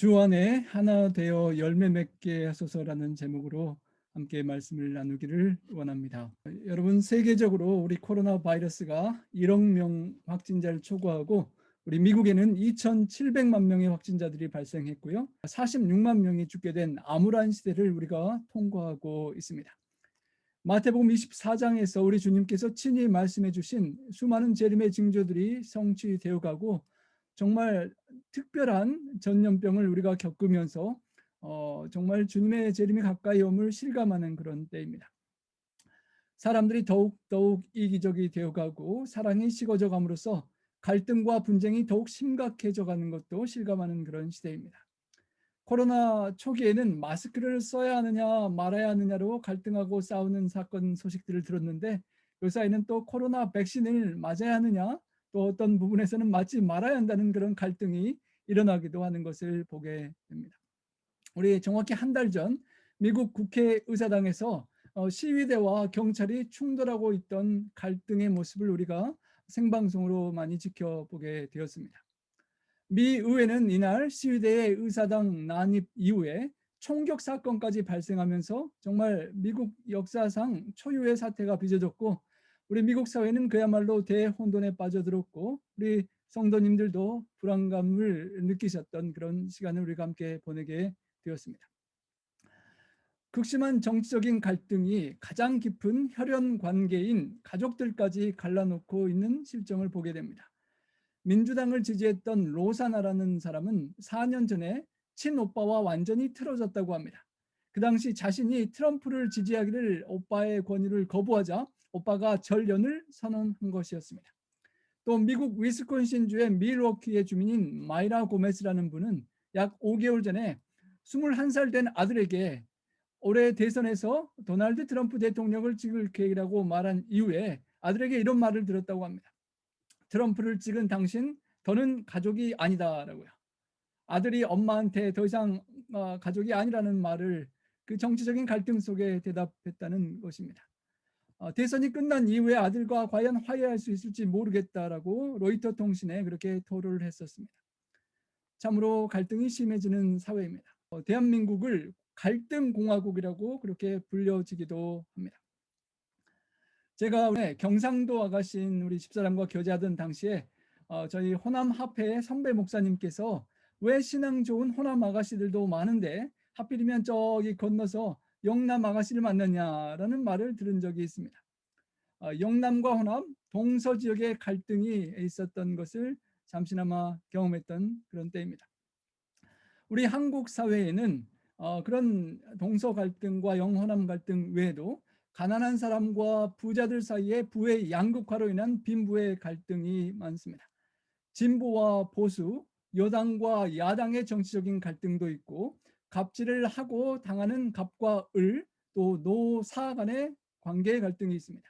주 안에 하나 되어 열매 맺게 하소서라는 제목으로 함께 말씀을 나누기를 원합니다. 여러분, 세계적으로 우리 코로나 바이러스가 1억 명 확진자를 초과하고 우리 미국에는 2,700만 명의 확진자들이 발생했고요. 46만 명이 죽게 된 암울한 시대를 우리가 통과하고 있습니다. 마태복음 24장에서 우리 주님께서 친히 말씀해 주신 수많은 재림의 징조들이 성취되어 가고 정말 특별한 전염병을 우리가 겪으면서 정말 주님의 재림이 가까이 옴을 실감하는 그런 때입니다. 사람들이 더욱 이기적이 되어가고 사랑이 식어져 감으로써 갈등과 분쟁이 더욱 심각해져 가는 것도 실감하는 그런 시대입니다. 코로나 초기에는 마스크를 써야 하느냐 말아야 하느냐로 갈등하고 싸우는 사건 소식들을 들었는데, 요사이는 또 코로나 백신을 맞아야 하느냐, 또 어떤 부분에서는 맞지 말아야 한다는 그런 갈등이 일어나기도 하는 것을 보게 됩니다. 우리 정확히 한 달 전 미국 국회의사당에서 시위대와 경찰이 충돌하고 있던 갈등의 모습을 우리가 생방송으로 많이 지켜보게 되었습니다. 미 의회는 이날 시위대의 의사당 난입 이후에 총격 사건까지 발생하면서 정말 미국 역사상 초유의 사태가 빚어졌고, 우리 미국 사회는 그야말로 대혼돈에 빠져들었고, 우리 성도님들도 불안감을 느끼셨던 그런 시간을 우리가 함께 보내게 되었습니다. 극심한 정치적인 갈등이 가장 깊은 혈연 관계인 가족들까지 갈라놓고 있는 실정을 보게 됩니다. 민주당을 지지했던 로사나라는 사람은 4년 전에 친오빠와 완전히 틀어졌다고 합니다. 그 당시 자신이 트럼프를 지지하기를 오빠의 권유를 거부하자 오빠가 절연을 선언한 것이었습니다. 또 미국 위스콘신주의 밀워키의 주민인 마이라 고메스라는 분은 약 5개월 전에 21살 된 아들에게 올해 대선에서 도널드 트럼프 대통령을 찍을 계획이라고 말한 이후에 아들에게 이런 말을 들었다고 합니다. 트럼프를 찍은 당신 더는 가족이 아니다라고요. 아들이 엄마한테 더 이상 가족이 아니라는 말을 그 정치적인 갈등 속에 대답했다는 것입니다. 대선이 끝난 이후에 아들과 과연 화해할 수 있을지 모르겠다라고 로이터 통신에 그렇게 토로를 했었습니다. 참으로 갈등이 심해지는 사회입니다. 대한민국을 갈등공화국이라고 그렇게 불려지기도 합니다. 제가 경상도 아가씨인 우리 집사람과 교제하던 당시에 저희 호남 합회의 선배 목사님께서 왜 신앙 좋은 호남 아가씨들도 많은데 하필이면 저기 건너서 영남 아가씨를 만났냐라는 말을 들은 적이 있습니다. 영남과 호남 동서 지역의 갈등이 있었던 것을 잠시나마 경험했던 그런 때입니다. 우리 한국 사회에는 그런 동서 갈등과 영호남 갈등 외에도 가난한 사람과 부자들 사이의 부의 양극화로 인한 빈부의 갈등이 많습니다. 진보와 보수, 여당과 야당의 정치적인 갈등도 있고, 갑질을 하고 당하는 갑과 을, 또 노사 간의 관계의 갈등이 있습니다.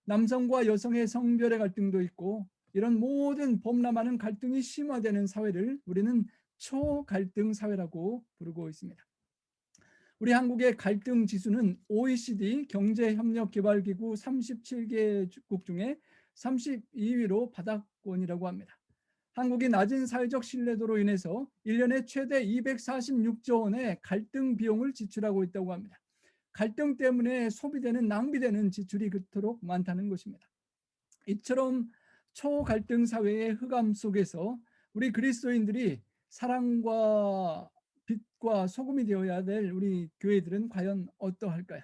남성과 여성의 성별의 갈등도 있고, 이런 모든 범람하는 갈등이 심화되는 사회를 우리는 초갈등 사회라고 부르고 있습니다. 우리 한국의 갈등 지수는 OECD 경제협력개발기구 37개국 중에 32위로 바닥권이라고 합니다. 한국이 낮은 사회적 신뢰도로 인해서 1년에 최대 246조 원의 갈등 비용을 지출하고 있다고 합니다. 갈등 때문에 소비되는 낭비되는 지출이 그토록 많다는 것입니다. 이처럼 초갈등 사회의 흑암 속에서 우리 그리스도인들이 사랑과 빛과 소금이 되어야 될 우리 교회들은 과연 어떠할까요?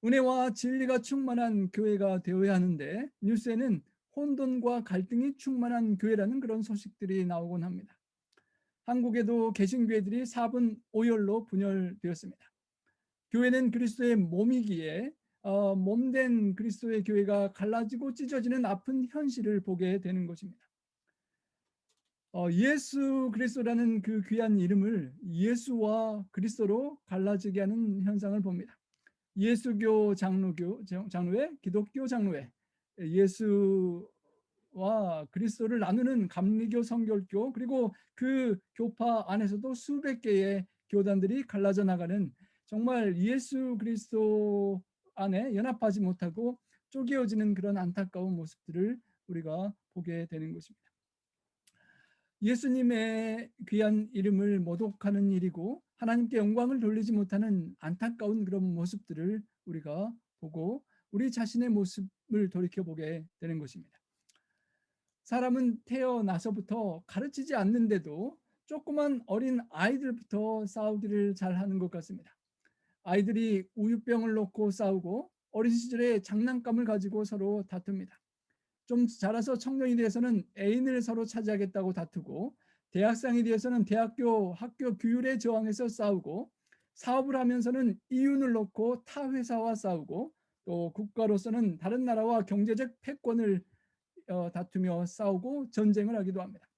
은혜와 진리가 충만한 교회가 되어야 하는데 뉴스에는 혼돈과 갈등이 충만한 교회라는 그런 소식들이 나오곤 합니다. 한국에도 개신교회들이 4분 5열로 분열되었습니다. 교회는 그리스도의 몸이기에 몸된 그리스도의 교회가 갈라지고 찢어지는 아픈 현실을 보게 되는 것입니다. 예수 그리스도라는 그 귀한 이름을 예수와 그리스도로 갈라지게 하는 현상을 봅니다. 예수교 장로회, 기독교 장로회, 예수와 그리스도를 나누는 감리교, 성결교, 그리고 그 교파 안에서도 수백 개의 교단들이 갈라져 나가는, 정말 예수 그리스도 안에 연합하지 못하고 쪼개어지는 그런 안타까운 모습들을 우리가 보게 되는 것입니다. 예수님의 귀한 이름을 모독하는 일이고 하나님께 영광을 돌리지 못하는 안타까운 그런 모습들을 우리가 보고 우리 자신의 모습을 돌이켜보게 되는 것입니다. 사람은 태어나서부터 가르치지 않는데도 조그만 어린 아이들부터 싸우기를 잘하는 것 같습니다. 아이들이 우유병을 놓고 싸우고 어린 시절에 장난감을 가지고 서로 다툽니다. 좀 자라서 청년이 돼서는 애인을 서로 차지하겠다고 다투고, 대학생이 되어서는 학교 규율에 저항해서 싸우고, 사업을 하면서는 이윤을 놓고 타 회사와 싸우고, 또 국가로서는 다른 나라와 경제적 패권을 다투며 싸우고 전쟁을 하기도 합니다.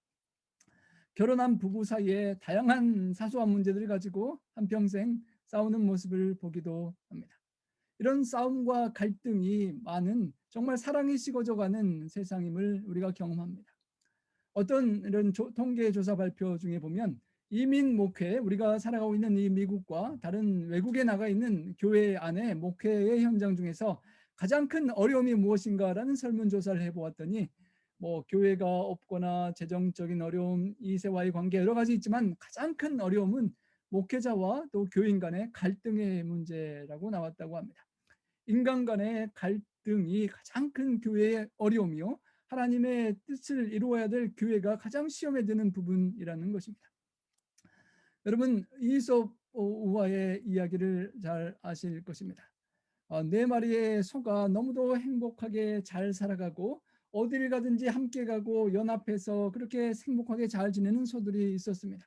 결혼한 부부 사이에 다양한 사소한 문제들을 가지고 한평생 싸우는 모습을 보기도 합니다. 이런 싸움과 갈등이 많은 정말 사랑이 식어져가는 세상임을 우리가 경험합니다. 어떤 이런 통계 조사 발표 중에 보면 이민 목회, 우리가 살아가고 있는 이 미국과 다른 외국에 나가 있는 교회 안에 목회의 현장 중에서 가장 큰 어려움이 무엇인가라는 설문조사를 해보았더니 뭐 교회가 없거나 재정적인 어려움, 이세와의 관계 여러 가지 있지만 가장 큰 어려움은 목회자와 또 교인 간의 갈등의 문제라고 나왔다고 합니다. 인간 간의 갈등이 가장 큰 교회의 어려움이요, 하나님의 뜻을 이루어야 될 교회가 가장 시험에 드는 부분이라는 것입니다. 여러분, 이솝 우화의 이야기를 잘 아실 것입니다. 네 마리의 소가 너무도 행복하게 잘 살아가고 어디를 가든지 함께 가고 연합해서 그렇게 행복하게 잘 지내는 소들이 있었습니다.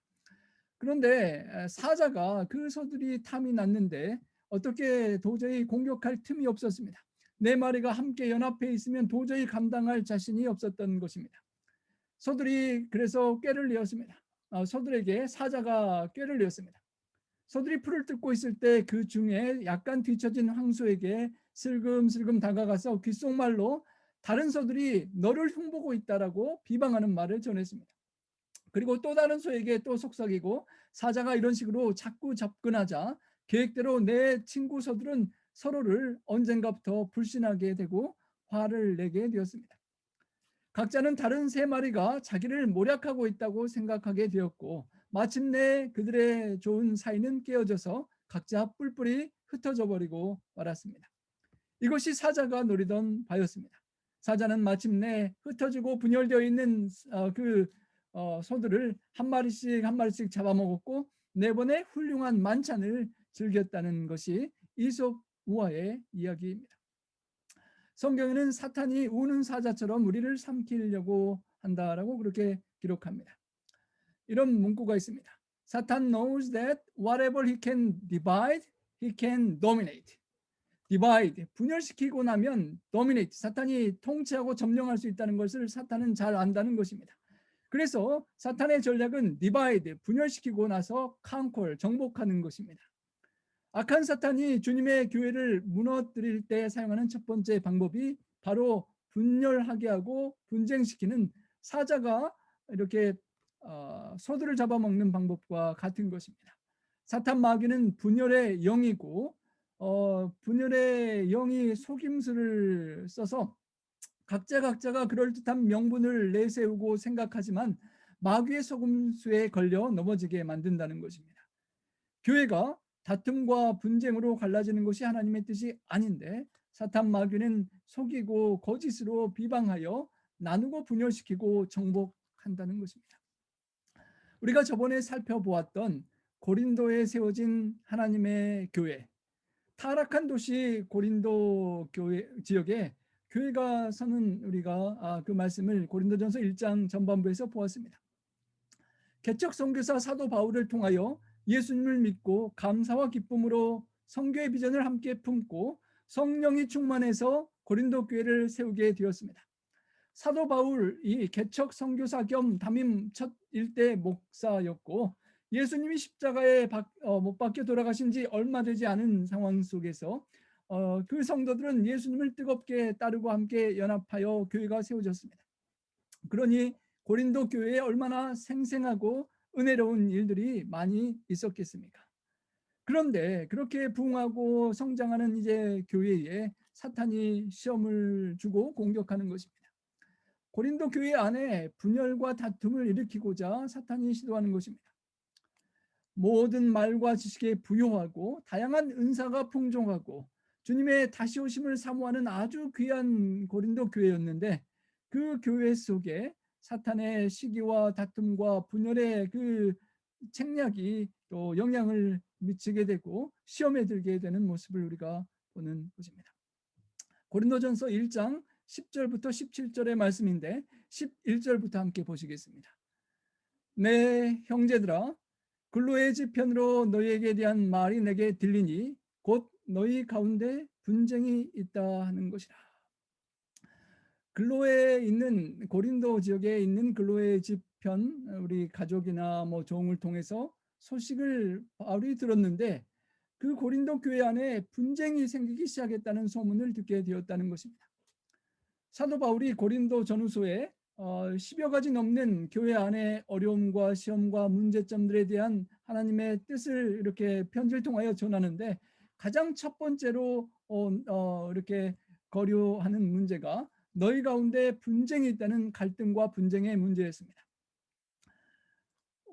그런데 사자가 그 소들이 탐이 났는데 어떻게 도저히 공격할 틈이 없었습니다. 네 마리가 함께 연합해 있으면 도저히 감당할 자신이 없었던 것입니다. 소들이 그래서 꾀를 내었습니다. 소들에게 사자가 꾀를 내었습니다. 소들이 풀을 뜯고 있을 때 그 중에 약간 뒤처진 황소에게 슬금슬금 다가가서 귓속말로 다른 소들이 너를 흉보고 있다라고 비방하는 말을 전했습니다. 그리고 또 다른 소에게 또 속삭이고, 사자가 이런 식으로 자꾸 접근하자 계획대로 내 친구 소들은 서로를 언젠가부터 불신하게 되고 화를 내게 되었습니다. 각자는 다른 세 마리가 자기를 모략하고 있다고 생각하게 되었고, 마침내 그들의 좋은 사이는 깨어져서 각자 뿔뿔이 흩어져 버리고 말았습니다. 이것이 사자가 노리던 바였습니다. 사자는 마침내 흩어지고 분열되어 있는 소들을 한 마리씩 한 마리씩 잡아먹었고 네 번의 훌륭한 만찬을 즐겼다는 것이 이솝 우화의 이야기입니다. 성경에는 사탄이 우는 사자처럼 우리를 삼키려고 한다라고 그렇게 기록합니다. 이런 문구가 있습니다. Satan knows that whatever he can divide, he can dominate. divide, 분열시키고 나면 dominate, 사탄이 통치하고 점령할 수 있다는 것을 사탄은 잘 안다는 것입니다. 그래서 사탄의 전략은 divide, 분열시키고 나서 conquer, 정복하는 것입니다. 악한 사탄이 주님의 교회를 무너뜨릴 때 사용하는 첫 번째 방법이 바로 분열하게 하고 분쟁시키는 사자가 이렇게 소들을 잡아먹는 방법과 같은 것입니다. 사탄 마귀는 분열의 영이고 분열의 영이 속임수를 써서 각자가 그럴듯한 명분을 내세우고 생각하지만 마귀의 속임수에 걸려 넘어지게 만든다는 것입니다. 교회가 다툼과 분쟁으로 갈라지는 것이 하나님의 뜻이 아닌데 사탄 마귀는 속이고 거짓으로 비방하여 나누고 분열시키고 정복한다는 것입니다. 우리가 저번에 살펴보았던 고린도에 세워진 하나님의 교회, 타락한 도시 고린도 교회 지역에 교회가 서는 우리가 그 말씀을 고린도전서 1장 전반부에서 보았습니다. 개척 선교사 사도 바울을 통하여 예수님을 믿고 감사와 기쁨으로 선교의 비전을 함께 품고 성령이 충만해서 고린도 교회를 세우게 되었습니다. 사도 바울이 개척 선교사 겸 담임 첫 일대 목사였고 예수님이 십자가에 못 박혀 돌아가신 지 얼마 되지 않은 상황 속에서 그 성도들은 예수님을 뜨겁게 따르고 함께 연합하여 교회가 세워졌습니다. 그러니 고린도 교회에 얼마나 생생하고 은혜로운 일들이 많이 있었겠습니까? 그런데 그렇게 부흥하고 성장하는 이제 교회에 사탄이 시험을 주고 공격하는 것입니다. 고린도 교회 안에 분열과 다툼을 일으키고자 사탄이 시도하는 것입니다. 모든 말과 지식에 부요하고 다양한 은사가 풍성하고 주님의 다시 오심을 사모하는 아주 귀한 고린도 교회였는데, 그 교회 속에 사탄의 시기와 다툼과 분열의 그 책략이 또 영향을 미치게 되고 시험에 들게 되는 모습을 우리가 보는 것입니다. 고린도전서 1장 10절부터 17절의 말씀인데 11절부터 함께 보시겠습니다. 내 형제들아, 글로의 지편으로 너희에게 대한 말이 내게 들리니 곧 너희 가운데 분쟁이 있다 하는 것이라. 글로에 있는, 고린도 지역에 있는 글로의 지편, 우리 가족이나 뭐 종을 통해서 소식을 바울이 들었는데 그 고린도 교회 안에 분쟁이 생기기 시작했다는 소문을 듣게 되었다는 것입니다. 사도 바울이 고린도 전후소에 10여 가지 넘는 교회 안의 어려움과 시험과 문제점들에 대한 하나님의 뜻을 이렇게 편지를 통하여 전하는데, 가장 첫 번째로 이렇게 거류하는 문제가 너희 가운데 분쟁이 있다는 갈등과 분쟁의 문제였습니다.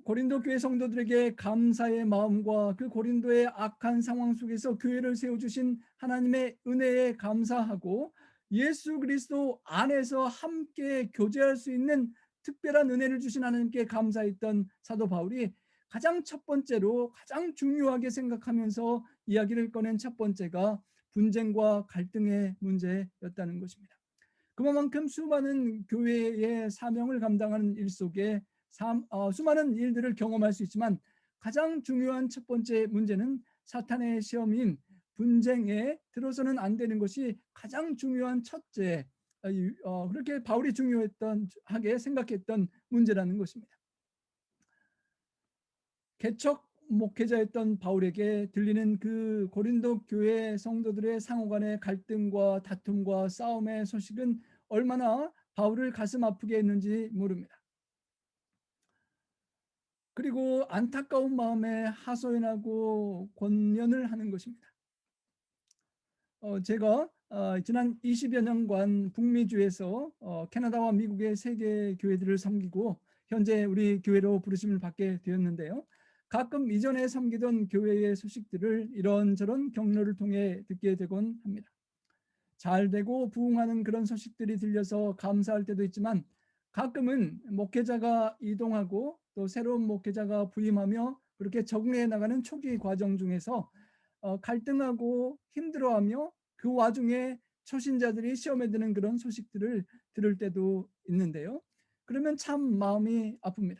고린도 교회 성도들에게 감사의 마음과 그 고린도의 악한 상황 속에서 교회를 세워주신 하나님의 은혜에 감사하고 예수 그리스도 안에서 함께 교제할 수 있는 특별한 은혜를 주신 하나님께 감사했던 사도 바울이 가장 첫 번째로 가장 중요하게 생각하면서 이야기를 꺼낸 첫 번째가 분쟁과 갈등의 문제였다는 것입니다. 그만큼 수많은 교회의 사명을 감당하는 일 속에 수많은 일들을 경험할 수 있지만 가장 중요한 첫 번째 문제는 사탄의 시험인 분쟁에 들어서는 안 되는 것이 가장 중요한 첫째, 그렇게 바울이 중요했던 하게 생각했던 문제라는 것입니다. 개척 목회자였던 바울에게 들리는 그 고린도 교회 성도들의 상호간의 갈등과 다툼과 싸움의 소식은 얼마나 바울을 가슴 아프게 했는지 모릅니다. 그리고 안타까운 마음에 하소연하고 권면을 하는 것입니다. 제가 지난 20여 년간 북미주에서 캐나다와 미국의 세계 교회들을 섬기고 현재 우리 교회로 부르심을 받게 되었는데요. 가끔 이전에 섬기던 교회의 소식들을 이런저런 경로를 통해 듣게 되곤 합니다. 잘 되고 부흥하는 그런 소식들이 들려서 감사할 때도 있지만, 가끔은 목회자가 이동하고 또 새로운 목회자가 부임하며 그렇게 적응해 나가는 초기 과정 중에서 갈등하고 힘들어하며 그 와중에 초신자들이 시험에 드는 그런 소식들을 들을 때도 있는데요. 그러면 참 마음이 아픕니다.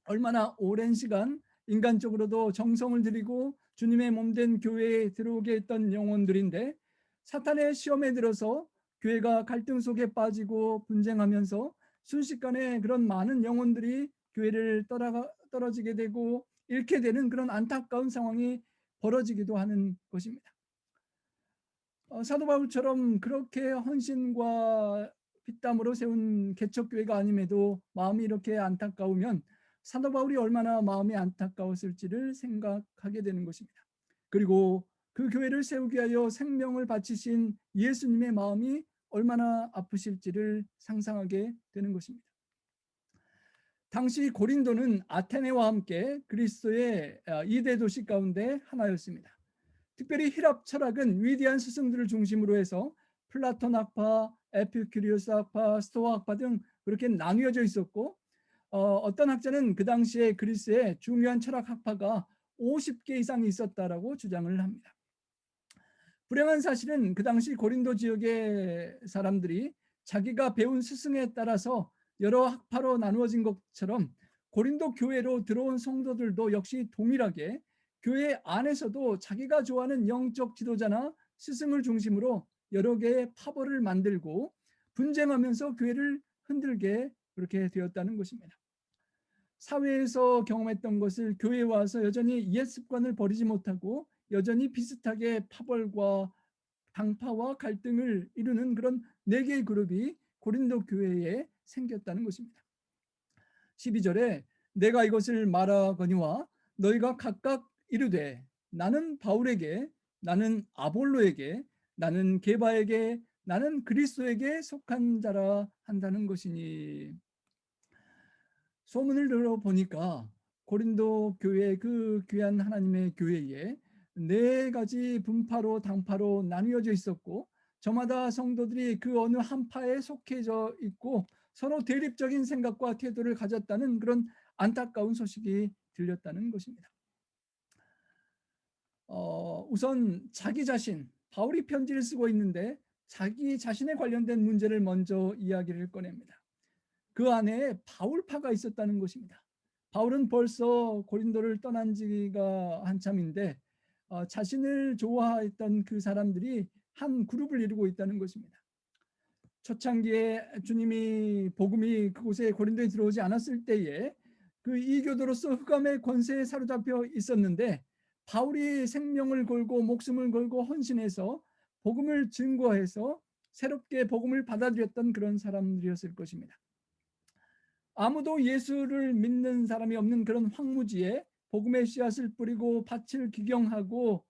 얼마나 오랜 시간 인간적으로도 정성을 들이고 주님의 몸된 교회에 들어오게 했던 영혼들인데 사탄의 시험에 들어서 교회가 갈등 속에 빠지고 분쟁하면서 순식간에 그런 많은 영혼들이 교회를 떨어지게 되고 잃게 되는 그런 안타까운 상황이 벌어지기도 하는 것입니다. 사도 바울처럼 그렇게 헌신과 피땀으로 세운 개척교회가 아님에도 마음이 이렇게 안타까우면 사도 바울이 얼마나 마음이 안타까웠을지를 생각하게 되는 것입니다. 그리고 그 교회를 세우기 위하여 생명을 바치신 예수님의 마음이 얼마나 아프실지를 상상하게 되는 것입니다. 당시 고린도는 아테네와 함께 그리스도의 2대 도시 가운데 하나였습니다. 특별히 힐랍 철학은 위대한 스승들을 중심으로 해서 플라톤 학파, 에피큐리우스 학파, 스토아 학파 등 그렇게 나뉘어져 있었고, 어떤 학자는 그 당시에 그리스의 중요한 철학 학파가 50개 이상 있었다라고 주장을 합니다. 불행한 사실은 그 당시 고린도 지역의 사람들이 자기가 배운 스승에 따라서 여러 학파로 나누어진 것처럼 고린도 교회로 들어온 성도들도 역시 동일하게 교회 안에서도 자기가 좋아하는 영적 지도자나 스승을 중심으로 여러 개의 파벌을 만들고 분쟁하면서 교회를 흔들게 그렇게 되었다는 것입니다. 사회에서 경험했던 것을 교회에 와서 여전히 옛 습관을 버리지 못하고 여전히 비슷하게 파벌과 당파와 갈등을 이루는 그런 4개의 그룹이 고린도 교회에 생겼다는 것입니다. 12절에 내가 이것을 말하거니와 너희가 각각 이르되 나는 바울에게, 나는 아볼로에게, 나는 게바에게, 나는 그리스도에게 속한 자라 한다는 것이니. 소문을 들어보니까 고린도 교회, 그 귀한 하나님의 교회에 네 가지 분파로 당파로 나뉘어져 있었고, 저마다 성도들이 그 어느 한 파에 속해져 있고 서로 대립적인 생각과 태도를 가졌다는 그런 안타까운 소식이 들렸다는 것입니다. 우선 자기 자신, 바울이 편지를 쓰고 있는데 자기 자신에 관련된 문제를 먼저 이야기를 꺼냅니다. 그 안에 바울파가 있었다는 것입니다. 바울은 벌써 고린도를 떠난 지가 한참인데 자신을 좋아했던 그 사람들이 한 그룹을 이루고 있다는 것입니다. 초창기에 주님이 복음이 그곳에 고린도에 들어오지 않았을 때에 그 이교도로서 흑암의 권세에 사로잡혀 있었는데, 바울이 생명을 걸고 목숨을 걸고 헌신해서 복음을 증거해서 새롭게 복음을 받아들였던 그런 사람들이었을 것입니다. 아무도 예수를 믿는 사람이 없는 그런 황무지에 복음의 씨앗을 뿌리고 밭을 기경하고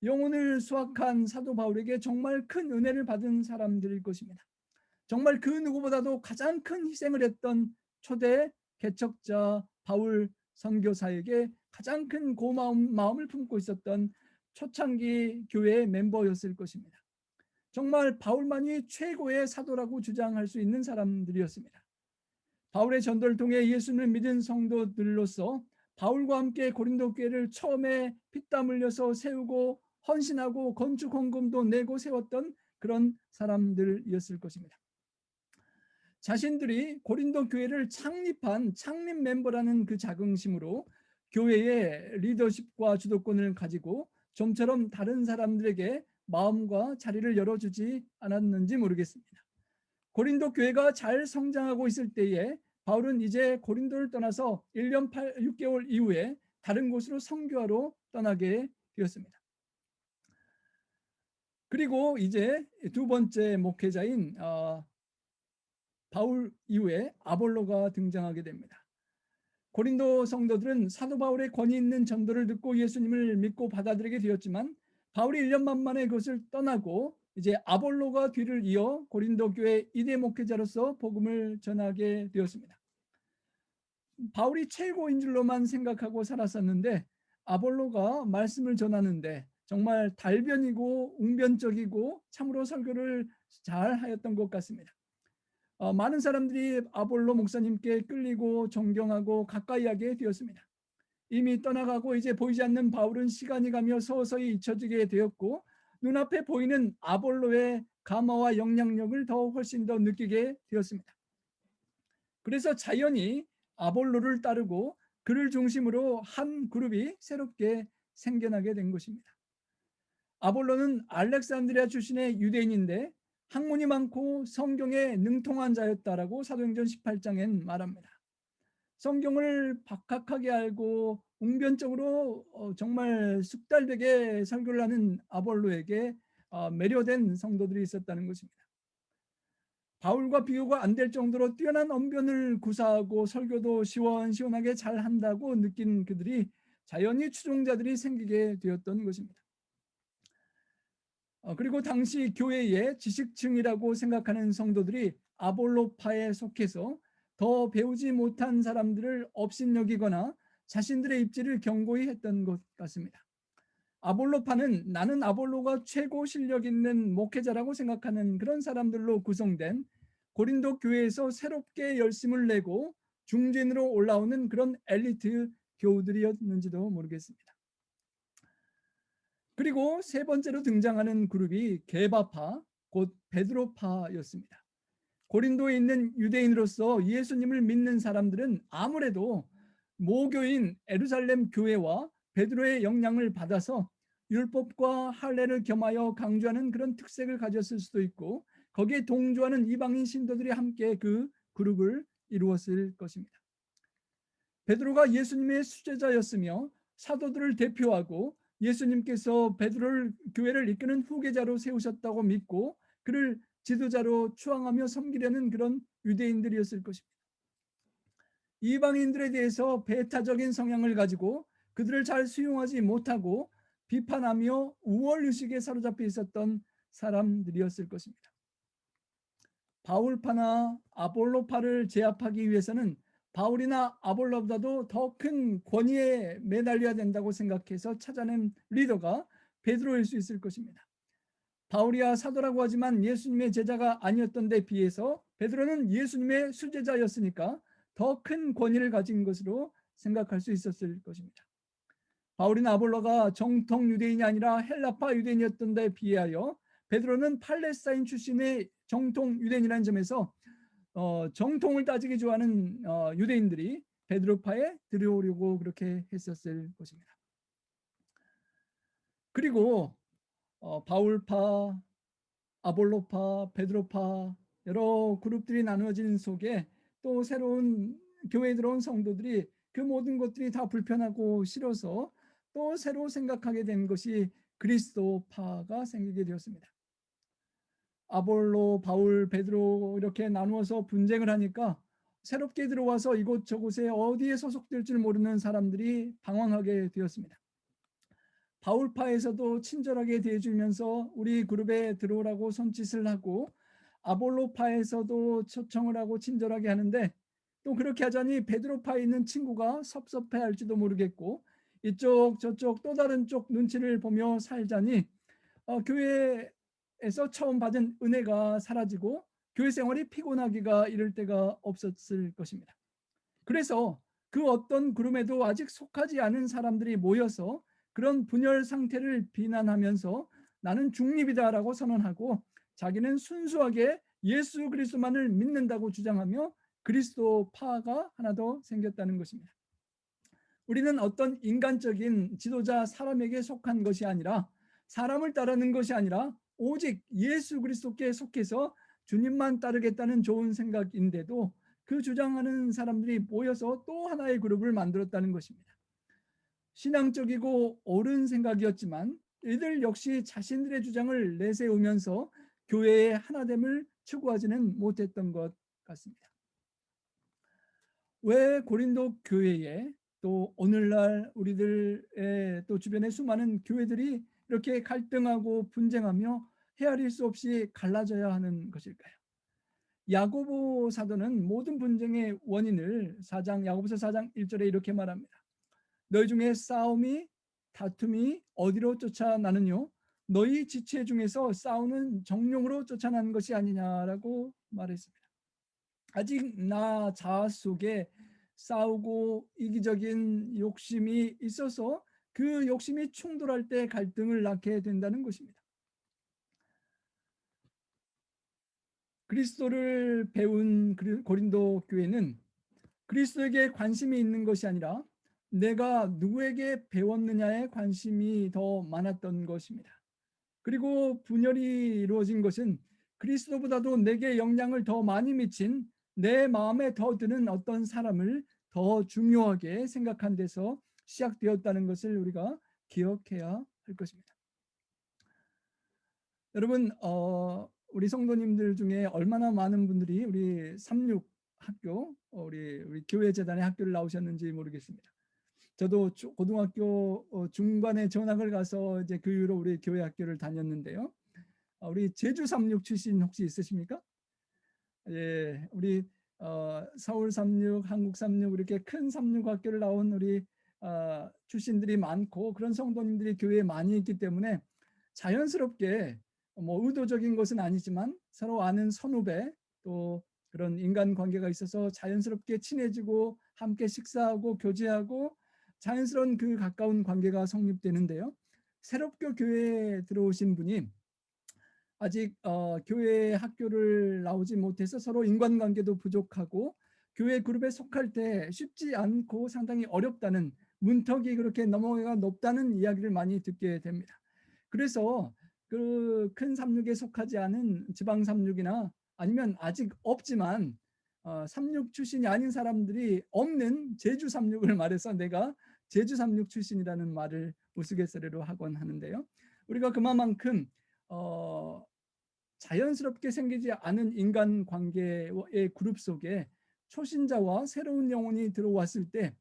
영혼을 수확한 사도 바울에게 정말 큰 은혜를 받은 사람들일 것입니다. 정말 그 누구보다도 가장 큰 희생을 했던 초대 개척자 바울 선교사에게 가장 큰 고마운 마음을 품고 있었던 초창기 교회의 멤버였을 것입니다. 정말 바울만이 최고의 사도라고 주장할 수 있는 사람들이었습니다. 바울의 전도를 통해 예수를 믿은 성도들로서 바울과 함께 고린도 교회를 처음에 피땀 흘려서 세우고 헌신하고 건축 헌금도 내고 세웠던 그런 사람들이었을 것입니다. 자신들이 고린도 교회를 창립한 창립 멤버라는 그 자긍심으로 교회의 리더십과 주도권을 가지고 좀처럼 다른 사람들에게 마음과 자리를 열어주지 않았는지 모르겠습니다. 고린도 교회가 잘 성장하고 있을 때에 바울은 이제 고린도를 떠나서 1년 6개월 이후에 다른 곳으로 선교하러 떠나게 되었습니다. 그리고 이제 두 번째 목회자인 바울 이후에 아볼로가 등장하게 됩니다. 고린도 성도들은 사도 바울의 권위 있는 전도를 듣고 예수님을 믿고 받아들이게 되었지만, 바울이 1년만 만에 그것을 떠나고 이제 아볼로가 뒤를 이어 고린도 교회 2대 목회자로서 복음을 전하게 되었습니다. 바울이 최고인 줄로만 생각하고 살았었는데 아볼로가 말씀을 전하는데 정말 달변이고 웅변적이고 참으로 설교를 잘 하였던 것 같습니다. 많은 사람들이 아볼로 목사님께 끌리고 존경하고 가까이하게 되었습니다. 이미 떠나가고 이제 보이지 않는 바울은 시간이 가며 서서히 잊혀지게 되었고, 눈앞에 보이는 아볼로의 감화와 영향력을 더 훨씬 더 느끼게 되었습니다. 그래서 자연히 아볼로를 따르고 그를 중심으로 한 그룹이 새롭게 생겨나게 된 것입니다. 아볼로는 알렉산드리아 출신의 유대인인데 학문이 많고 성경에 능통한 자였다라고 사도행전 18장엔 말합니다. 성경을 박학하게 알고 웅변적으로 정말 숙달되게 설교를 하는 아볼로에게 매료된 성도들이 있었다는 것입니다. 바울과 비교가 안 될 정도로 뛰어난 언변을 구사하고 설교도 시원시원하게 잘한다고 느낀 그들이 자연히 추종자들이 생기게 되었던 것입니다. 그리고 당시 교회의 지식층이라고 생각하는 성도들이 아볼로파에 속해서 더 배우지 못한 사람들을 업신여기거나 자신들의 입지를 견고히 했던 것 같습니다. 아볼로파는 나는 아볼로가 최고 실력 있는 목회자라고 생각하는 그런 사람들로 구성된 고린도 교회에서 새롭게 열심을 내고 중진으로 올라오는 그런 엘리트 교우들이었는지도 모르겠습니다. 그리고 세 번째로 등장하는 그룹이 게바파, 곧 베드로파였습니다. 고린도에 있는 유대인으로서 예수님을 믿는 사람들은 아무래도 모교인 에루살렘 교회와 베드로의 영향을 받아서 율법과 할례를 겸하여 강조하는 그런 특색을 가졌을 수도 있고, 거기에 동조하는 이방인 신도들이 함께 그 그룹을 이루었을 것입니다. 베드로가 예수님의 수제자였으며 사도들을 대표하고 예수님께서 베드로를 교회를 이끄는 후계자로 세우셨다고 믿고 그를 지도자로 추앙하며 섬기려는 그런 유대인들이었을 것입니다. 이방인들에 대해서 배타적인 성향을 가지고 그들을 잘 수용하지 못하고 비판하며 우월의식에 사로잡혀 있었던 사람들이었을 것입니다. 바울파나 아볼로파를 제압하기 위해서는 바울이나 아볼로보다도 더 큰 권위에 매달려야 된다고 생각해서 찾아낸 리더가 베드로일 수 있을 것입니다. 바울이야 사도라고 하지만 예수님의 제자가 아니었던 데 비해서 베드로는 예수님의 수제자였으니까 더 큰 권위를 가진 것으로 생각할 수 있었을 것입니다. 바울이나 아볼로가 정통 유대인이 아니라 헬라파 유대인이었던 데 비하여 베드로는 팔레스타인 출신의 정통 유대인이라는 점에서 정통을 따지기 좋아하는 유대인들이 베드로파에 들어오려고 그렇게 했었을 것입니다. 그리고 바울파, 아볼로파, 베드로파 여러 그룹들이 나누어진 속에 또 새로운 교회에 들어온 성도들이 그 모든 것들이 다 불편하고 싫어서 또 새로 생각하게 된 것이 그리스도파가 생기게 되었습니다. 아볼로, 바울, 베드로 이렇게 나누어서 분쟁을 하니까 새롭게 들어와서 이곳저곳에 어디에 소속될 줄 모르는 사람들이 방황하게 되었습니다. 바울파에서도 친절하게 대해주면서 우리 그룹에 들어오라고 손짓을 하고 아볼로파에서도 초청을 하고 친절하게 하는데 또 그렇게 하자니 베드로파에 있는 친구가 섭섭해할지도 모르겠고 이쪽 저쪽 또 다른 쪽 눈치를 보며 살자니 교회에서 처음 받은 은혜가 사라지고 교회 생활이 피곤하기가 이를 때가 없었을 것입니다. 그래서 그 어떤 그룹에도 아직 속하지 않은 사람들이 모여서 그런 분열 상태를 비난하면서 나는 중립이다라고 선언하고 자기는 순수하게 예수 그리스도만을 믿는다고 주장하며 그리스도파가 하나 더 생겼다는 것입니다. 우리는 어떤 인간적인 지도자 사람에게 속한 것이 아니라 사람을 따르는 것이 아니라 오직 예수 그리스도께 속해서 주님만 따르겠다는 좋은 생각인데도 그 주장하는 사람들이 모여서 또 하나의 그룹을 만들었다는 것입니다. 신앙적이고 옳은 생각이었지만 이들 역시 자신들의 주장을 내세우면서 교회의 하나됨을 추구하지는 못했던 것 같습니다. 왜 고린도 교회에 또 오늘날 우리들의 또 주변의 수많은 교회들이 이렇게 갈등하고 분쟁하며 헤아릴 수 없이 갈라져야 하는 것일까요? 야고보 사도는 모든 분쟁의 원인을 야고보서 4장 1절에 이렇게 말합니다. 너희 중에 싸움이 다툼이 어디로 쫓아나느뇨? 너희 지체 중에서 싸우는 정령으로 쫓아나는 것이 아니냐라고 말했습니다. 아직 나 자아 속에 싸우고 이기적인 욕심이 있어서 그 욕심이 충돌할 때 갈등을 낳게 된다는 것입니다. 그리스도를 배운 고린도 교회는 그리스도에게 관심이 있는 것이 아니라 내가 누구에게 배웠느냐에 관심이 더 많았던 것입니다. 그리고 분열이 이루어진 것은 그리스도보다도 내게 영향을 더 많이 미친 내 마음에 더 드는 어떤 사람을 더 중요하게 생각한 데서 시작되었다는 것을 우리가 기억해야 할 것입니다. 여러분 우리 성도님들 중에 얼마나 많은 분들이 우리 36 학교 우리 교회 재단의 학교를 나오셨는지 모르겠습니다. 저도 고등학교 중반에 전학을 가서 이제 그 이후로 우리 교회 학교를 다녔는데요. 우리 제주 36 출신 혹시 있으십니까? 예, 우리 서울 36, 한국 36 이렇게 큰 36 학교를 나온 우리 출신들이 많고 그런 성도님들이 교회에 많이 있기 때문에 자연스럽게 뭐 의도적인 것은 아니지만 서로 아는 선후배 또 그런 인간관계가 있어서 자연스럽게 친해지고 함께 식사하고 교제하고 자연스러운 그 가까운 관계가 성립되는데요. 새롭게 교회에 들어오신 분이 아직 교회 학교를 나오지 못해서 서로 인간관계도 부족하고 교회 그룹에 속할 때 쉽지 않고 상당히 어렵다는 문턱이 그렇게 넘어가기가 높다는 이야기를 많이 듣게 됩니다. 그래서 그 큰 36에 속하지 않은 지방 36이나 아니면 아직 없지만 36 출신이 아닌 사람들이 없는 제주 36을 말해서 내가 제주 36 출신이라는 말을 우스갯소리로 하곤 하는데요. 우리가 그만큼 자연스럽게 생기지 않은 인간관계의 그룹 속에 초신자와 새로운 영혼이 들어왔을 때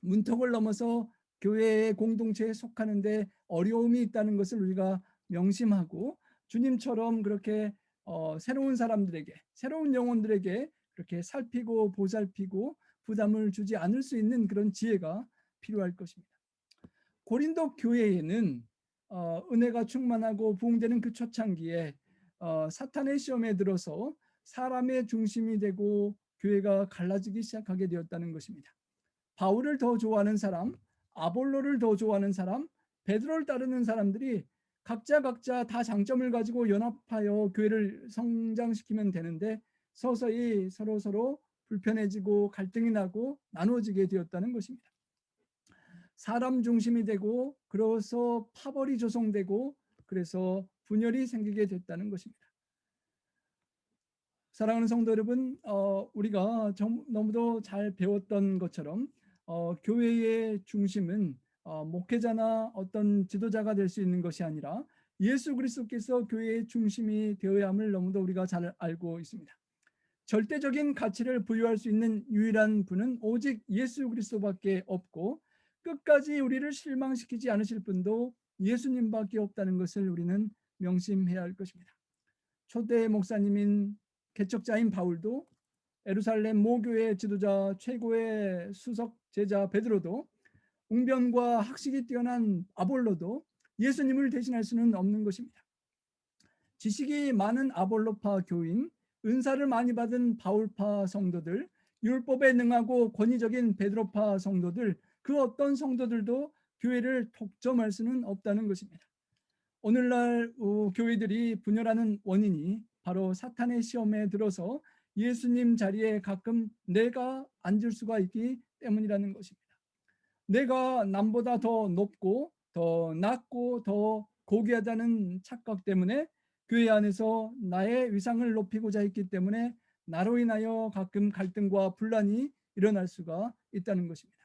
문턱을 넘어서 교회의 공동체에 속하는데 어려움이 있다는 것을 우리가 명심하고 주님처럼 그렇게 새로운 사람들에게, 새로운 영혼들에게 그렇게 살피고 보살피고 부담을 주지 않을 수 있는 그런 지혜가 필요할 것입니다. 고린도 교회에는 은혜가 충만하고 부흥되는 그 초창기에 사탄의 시험에 들어서 사람의 중심이 되고 교회가 갈라지기 시작하게 되었다는 것입니다. 바울을 더 좋아하는 사람, 아볼로를 더 좋아하는 사람, 베드로를 따르는 사람들이 각자 다 장점을 가지고 연합하여 교회를 성장시키면 되는데 서서히 서로 불편해지고 갈등이 나고 나누어지게 되었다는 것입니다. 사람 중심이 되고 그래서 파벌이 조성되고 그래서 분열이 생기게 됐다는 것입니다. 사랑하는 성도 여러분, 우리가 너무도 잘 배웠던 것처럼 교회의 중심은 목회자나 어떤 지도자가 될 수 있는 것이 아니라 예수 그리스도께서 교회의 중심이 되어야 함을 너무도 우리가 잘 알고 있습니다. 절대적인 가치를 부여할 수 있는 유일한 분은 오직 예수 그리스도밖에 없고 끝까지 우리를 실망시키지 않으실 분도 예수님밖에 없다는 것을 우리는 명심해야 할 것입니다. 초대 목사님인 개척자인 바울도, 예루살렘 모교의 지도자 최고의 수석 제자 베드로도, 웅변과 학식이 뛰어난 아볼로도 예수님을 대신할 수는 없는 것입니다. 지식이 많은 아볼로파 교인, 은사를 많이 받은 바울파 성도들, 율법에 능하고 권위적인 베드로파 성도들, 그 어떤 성도들도 교회를 독점할 수는 없다는 것입니다. 오늘날 교회들이 분열하는 원인이 바로 사탄의 시험에 들어서 예수님 자리에 가끔 내가 앉을 수가 있기 때문이라는 것입니다. 내가 남보다 더 높고 더 낫고 더 고귀하다는 착각 때문에 교회 안에서 나의 위상을 높이고자 했기 때문에 나로 인하여 가끔 갈등과 분란이 일어날 수가 있다는 것입니다.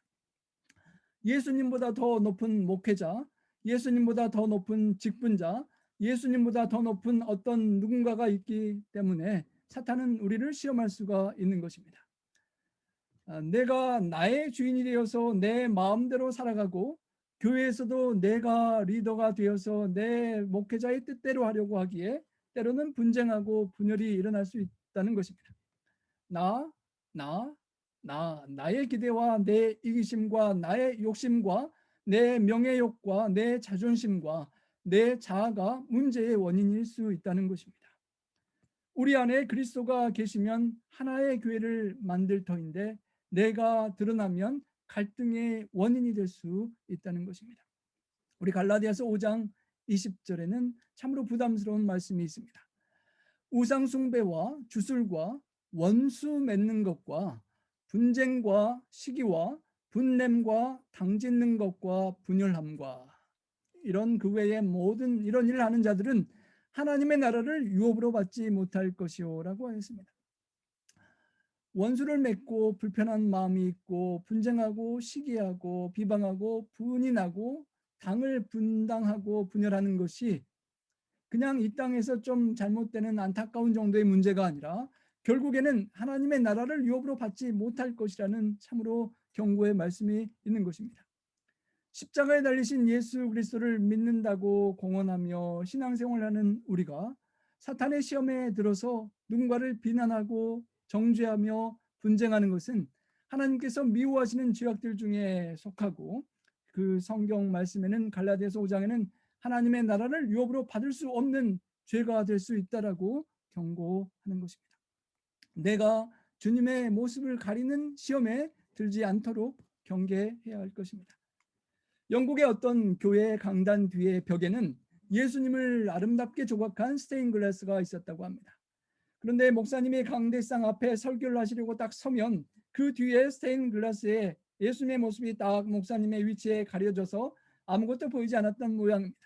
예수님보다 더 높은 목회자, 예수님보다 더 높은 직분자, 예수님보다 더 높은 어떤 누군가가 있기 때문에 사탄은 우리를 시험할 수가 있는 것입니다. 내가 나의 주인이 되어서 내 마음대로 살아가고 교회에서도 내가 리더가 되어서 내 목회자의 뜻대로 하려고 하기에 때로는 분쟁하고 분열이 일어날 수 있다는 것입니다. 나의 기대와 내 이기심과 나의 욕심과 내 명예욕과 내 자존심과 내 자아가 문제의 원인일 수 있다는 것입니다. 우리 안에 그리스도가 계시면 하나의 교회를 만들 터인데 내가 드러나면 갈등의 원인이 될 수 있다는 것입니다. 우리 갈라디아서 5장 20절에는 참으로 부담스러운 말씀이 있습니다. 우상 숭배와 주술과 원수 맺는 것과 분쟁과 시기와 분냄과 당짓는 것과 분열함과 이런 그 외의 모든 이런 일을 하는 자들은 하나님의 나라를 유업으로 받지 못할 것이요라고 했습니다. 원수를 맺고 불편한 마음이 있고 분쟁하고 시기하고 비방하고 분이 나고 당을 분당하고 분열하는 것이 그냥 이 땅에서 좀 잘못되는 안타까운 정도의 문제가 아니라 결국에는 하나님의 나라를 유업으로 받지 못할 것이라는 참으로 경고의 말씀이 있는 것입니다. 십자가에 달리신 예수 그리스도를 믿는다고 공언하며 신앙생활하는 우리가 사탄의 시험에 들어서 누군가를 비난하고 정죄하며 분쟁하는 것은 하나님께서 미워하시는 죄악들 중에 속하고 그 성경 말씀에는 갈라디아서 5장에는 하나님의 나라를 유업으로 받을 수 없는 죄가 될 수 있다라고 경고하는 것입니다. 내가 주님의 모습을 가리는 시험에 들지 않도록 경계해야 할 것입니다. 영국의 어떤 교회 강단 뒤의 벽에는 예수님을 아름답게 조각한 스테인글라스가 있었다고 합니다. 그런데 목사님이 강대상 앞에 설교를 하시려고 딱 서면 그 뒤에 스테인글라스에 예수님의 모습이 딱 목사님의 위치에 가려져서 아무것도 보이지 않았던 모양입니다.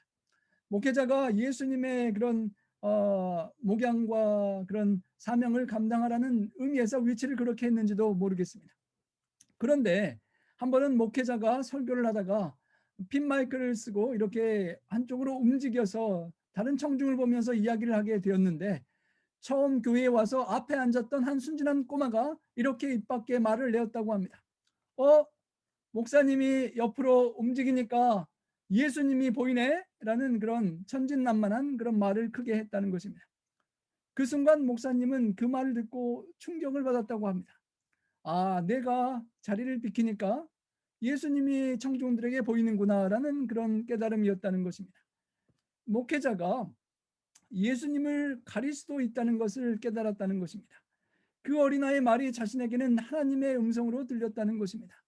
목회자가 예수님의 그런 목양과 그런 사명을 감당하라는 의미에서 위치를 그렇게 했는지도 모르겠습니다. 그런데 한 번은 목회자가 설교를 하다가 핀 마이크를 쓰고 이렇게 한쪽으로 움직여서 다른 청중을 보면서 이야기를 하게 되었는데 처음 교회에 와서 앞에 앉았던 한 순진한 꼬마가 이렇게 입 밖에 말을 내었다고 합니다. 목사님이 옆으로 움직이니까 예수님이 보이네? 라는 그런 천진난만한 그런 말을 크게 했다는 것입니다. 그 순간 목사님은 그 말을 듣고 충격을 받았다고 합니다. 아, 내가 자리를 비키니까 예수님이 청중들에게 보이는구나라는 그런 깨달음이었다는 것입니다. 목회자가 예수님을 가릴 수도 있다는 것을 깨달았다는 것입니다. 그 어린아이의 말이 자신에게는 하나님의 음성으로 들렸다는 것입니다.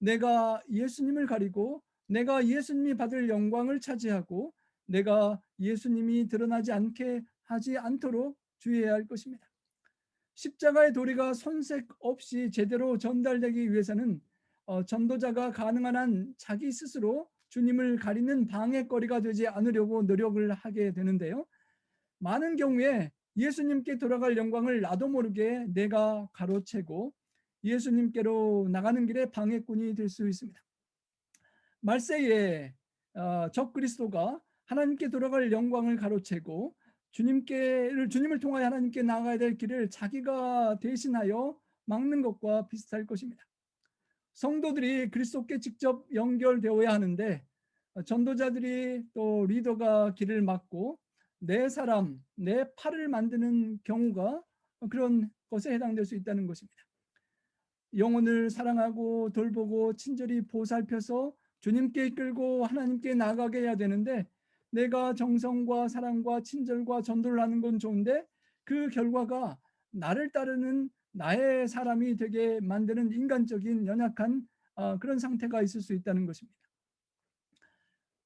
내가 예수님을 가리고 내가 예수님이 받을 영광을 차지하고 내가 예수님이 드러나지 않게 하지 않도록 주의해야 할 것입니다. 십자가의 도리가 손색 없이 제대로 전달되기 위해서는 전도자가 가능한 한 자기 스스로 주님을 가리는 방해거리가 되지 않으려고 노력을 하게 되는데요. 많은 경우에 예수님께 돌아갈 영광을 나도 모르게 내가 가로채고 예수님께로 나가는 길에 방해꾼이 될 수 있습니다. 말세에 적그리스도가 하나님께 돌아갈 영광을 가로채고 주님을 통하여 하나님께 나아가야 될 길을 자기가 대신하여 막는 것과 비슷할 것입니다. 성도들이 그리스도께 직접 연결되어야 하는데 전도자들이 또 리더가 길을 막고 내 사람, 내 팔을 만드는 경우가 그런 것에 해당될 수 있다는 것입니다. 영혼을 사랑하고 돌보고 친절히 보살펴서 주님께 이끌고 하나님께 나가게 해야 되는데 내가 정성과 사랑과 친절과 전도를 하는 건 좋은데 그 결과가 나를 따르는 나의 사람이 되게 만드는 인간적인 연약한 그런 상태가 있을 수 있다는 것입니다.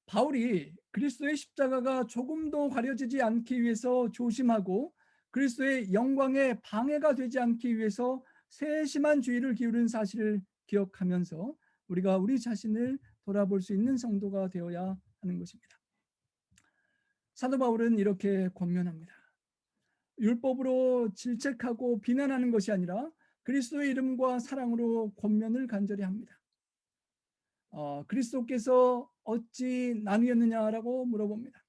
바울이 그리스도의 십자가가 조금도 가려지지 않기 위해서 조심하고 그리스도의 영광에 방해가 되지 않기 위해서 세심한 주의를 기울인 사실을 기억하면서 우리가 우리 자신을 돌아볼 수 있는 성도가 되어야 하는 것입니다. 사도 바울은 이렇게 권면합니다. 율법으로 질책하고 비난하는 것이 아니라 그리스도의 이름과 사랑으로 권면을 간절히 합니다. 그리스도께서 어찌 나뉘었느냐라고 물어봅니다.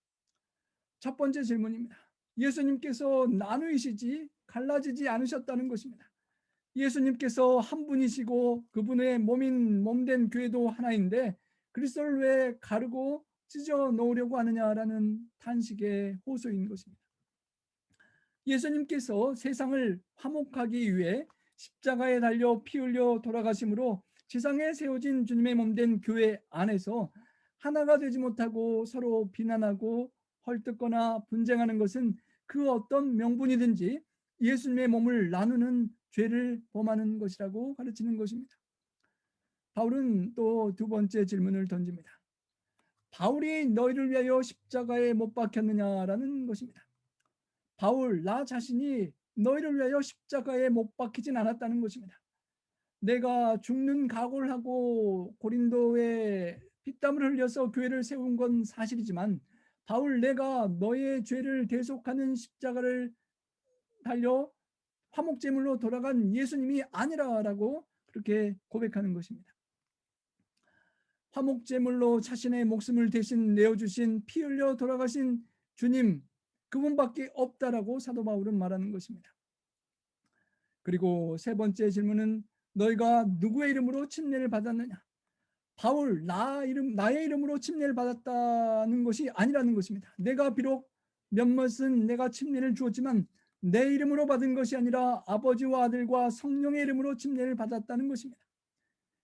첫 번째 질문입니다. 예수님께서 나누시지 갈라지지 않으셨다는 것입니다. 예수님께서 한 분이시고 그분의 몸된 교회도 하나인데 그리스도를 왜 가르고 찢어 놓으려고 하느냐라는 탄식의 호소인 것입니다. 예수님께서 세상을 화목하기 위해 십자가에 달려 피 흘려 돌아가심으로 지상에 세워진 주님의 몸된 교회 안에서 하나가 되지 못하고 서로 비난하고 헐뜯거나 분쟁하는 것은 그 어떤 명분이든지 예수님의 몸을 나누는 죄를 범하는 것이라고 가르치는 것입니다. 바울은 또 두 번째 질문을 던집니다. 바울이 너희를 위하여 십자가에 못 박혔느냐라는 것입니다. 바울 나 자신이 너희를 위하여 십자가에 못 박히진 않았다는 것입니다. 내가 죽는 각오를 하고 고린도에 피땀을 흘려서 교회를 세운 건 사실이지만 바울 내가 너의 죄를 대속하는 십자가를 달려 화목제물로 돌아간 예수님이 아니라라고 그렇게 고백하는 것입니다. 화목제물로 자신의 목숨을 대신 내어주신 피 흘려 돌아가신 주님 그분밖에 없다라고 사도 바울은 말하는 것입니다. 그리고 세 번째 질문은 너희가 누구의 이름으로 침례를 받았느냐? 바울 나의 이름으로 침례를 받았다는 것이 아니라는 것입니다. 내가 비록 몇몇은 내가 침례를 주었지만 내 이름으로 받은 것이 아니라 아버지와 아들과 성령의 이름으로 침례를 받았다는 것입니다.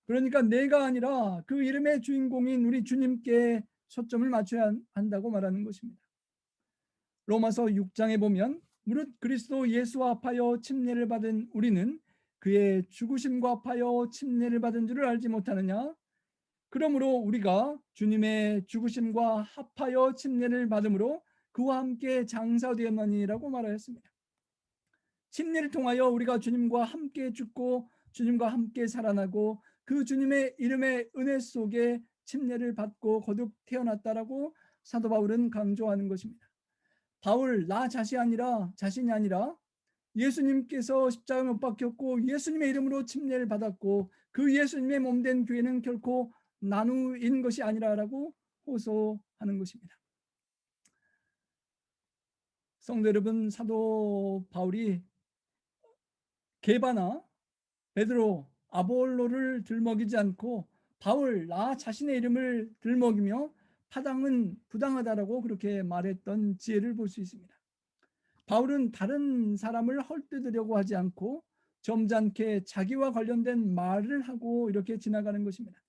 그러니까 내가 아니라 그 이름의 주인공인 우리 주님께 초점을 맞춰야 한다고 말하는 것입니다. 로마서 6장에 보면 무릇 그리스도 예수와 합하여 침례를 받은 우리는 그의 죽으심과 합하여 침례를 받은 줄을 알지 못하느냐? 그러므로 우리가 주님의 죽으심과 합하여 침례를 받음으로 그와 함께 장사되었느니라고 말하였습니다. 침례를 통하여 우리가 주님과 함께 죽고 주님과 함께 살아나고 그 주님의 이름의 은혜 속에 침례를 받고 거듭 태어났다라고 사도 바울은 강조하는 것입니다. 바울 나 자신이 아니라 예수님께서 십자가에 못 박혔고 예수님의 이름으로 침례를 받았고 그 예수님의 몸된 교회는 결코 나누인 것이 아니라라고 호소하는 것입니다. 성도 여러분, 사도 바울이 게바나 베드로 아볼로를 들먹이지 않고 바울 나 자신의 이름을 들먹이며 파당은 부당하다라고 그렇게 말했던 지혜를 볼 수 있습니다. 바울은 다른 사람을 헐뜯으려고 하지 않고 점잖게 자기와 관련된 말을 하고 이렇게 지나가는 것입니다.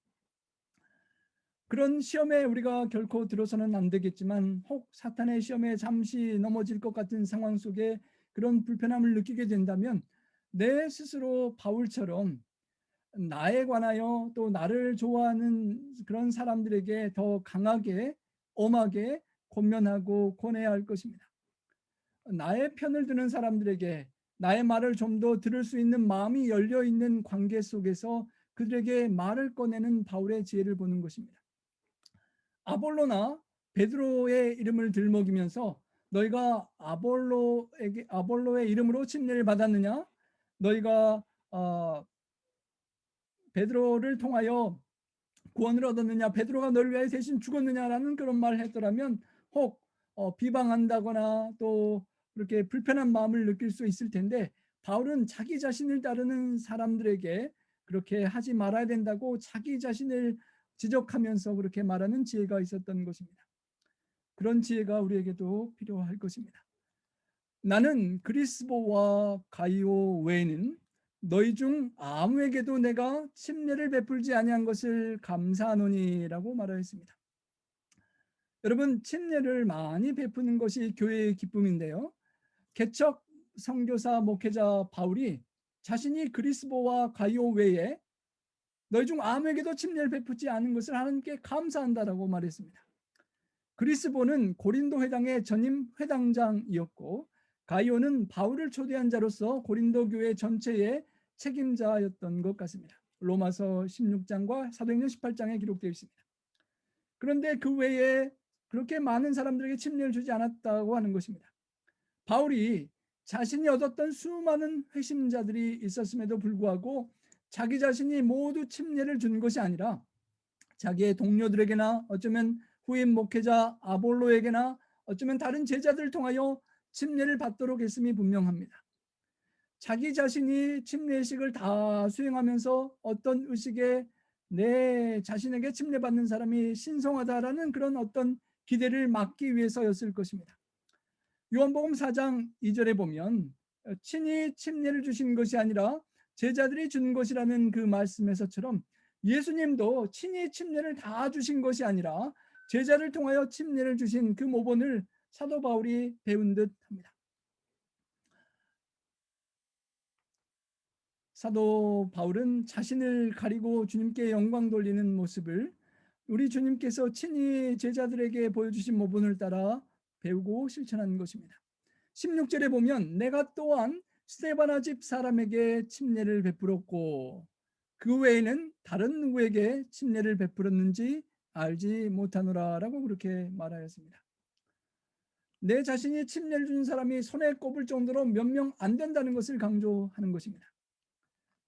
그런 시험에 우리가 결코 들어서는 안 되겠지만, 혹 사탄의 시험에 잠시 넘어질 것 같은 상황 속에 그런 불편함을 느끼게 된다면 내 스스로 바울처럼 나에 관하여 또 나를 좋아하는 그런 사람들에게 더 강하게 엄하게 권면하고 권해야 할 것입니다. 나의 편을 드는 사람들에게 나의 말을 좀 더 들을 수 있는 마음이 열려 있는 관계 속에서 그들에게 말을 꺼내는 바울의 지혜를 보는 것입니다. 아볼로나 베드로의 이름을 들먹이면서 너희가 아볼로의 이름으로 침례를 받았느냐? 너희가 베드로를 통하여 구원을 얻었느냐? 베드로가 너를 위하여 대신 죽었느냐라는 그런 말을 했더라면 혹 비방한다거나 또 그렇게 불편한 마음을 느낄 수 있을 텐데, 바울은 자기 자신을 따르는 사람들에게 그렇게 하지 말아야 된다고 자기 자신을 지적하면서 그렇게 말하는 지혜가 있었던 것입니다. 그런 지혜가 우리에게도 필요할 것입니다. 나는 그리스보와 가이오 외에는 너희 중 아무에게도 내가 침례를 베풀지 아니한 것을 감사하노니라고 말하였습니다. 여러분, 침례를 많이 베푸는 것이 교회의 기쁨인데요, 개척 선교사 목회자 바울이 자신이 그리스보와 가이오 외에 너희 중 아무에게도 침례를 베푸지 않은 것을 하나님께 감사한다라고 말했습니다. 그리스보는 고린도 회당의 전임 회당장이었고, 가이오는 바울을 초대한 자로서 고린도 교회 전체의 책임자였던 것 같습니다. 로마서 16장과 사도행전 18장에 기록되어 있습니다. 그런데 그 외에 그렇게 많은 사람들에게 침례를 주지 않았다고 하는 것입니다. 바울이 자신이 얻었던 수많은 회심자들이 있었음에도 불구하고 자기 자신이 모두 침례를 준 것이 아니라 자기의 동료들에게나 어쩌면 후임 목회자 아볼로에게나 어쩌면 다른 제자들을 통하여 침례를 받도록 했음이 분명합니다. 자기 자신이 침례식을 다 수행하면서 어떤 의식에 내 자신에게 침례받는 사람이 신성하다라는 그런 어떤 기대를 막기 위해서였을 것입니다. 요한복음 4장 2절에 보면 친히 침례를 주신 것이 아니라 제자들이 준 것이라는 그 말씀에서처럼 예수님도 친히 침례를 다 주신 것이 아니라 제자를 통하여 침례를 주신 그 모본을 사도 바울이 배운 듯 합니다. 사도 바울은 자신을 가리고 주님께 영광 돌리는 모습을 우리 주님께서 친히 제자들에게 보여주신 모본을 따라 배우고 실천하는 것입니다. 16절에 보면 내가 또한 스데바나 집 사람에게 침례를 베풀었고 그 외에는 다른 누구에게 침례를 베풀었는지 알지 못하노라라고 그렇게 말하였습니다. 내 자신이 침례를 준 사람이 손에 꼽을 정도로 몇 명 안 된다는 것을 강조하는 것입니다.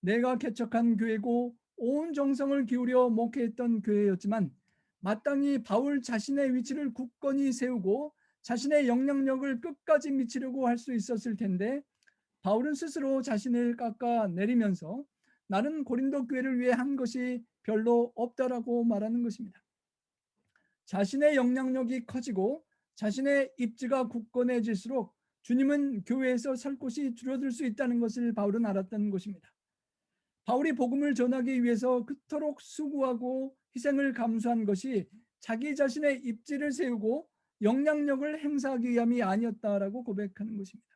내가 개척한 교회고 온 정성을 기울여 목회했던 교회였지만 마땅히 바울 자신의 위치를 굳건히 세우고 자신의 영향력을 끝까지 미치려고 할 수 있었을 텐데, 바울은 스스로 자신을 깎아내리면서 나는 고린도 교회를 위해 한 것이 별로 없다라고 말하는 것입니다. 자신의 영향력이 커지고 자신의 입지가 굳건해질수록 주님은 교회에서 설 곳이 줄어들 수 있다는 것을 바울은 알았던 것입니다. 바울이 복음을 전하기 위해서 그토록 수고하고 희생을 감수한 것이 자기 자신의 입지를 세우고 영향력을 행사하기 위함이 아니었다라고 고백하는 것입니다.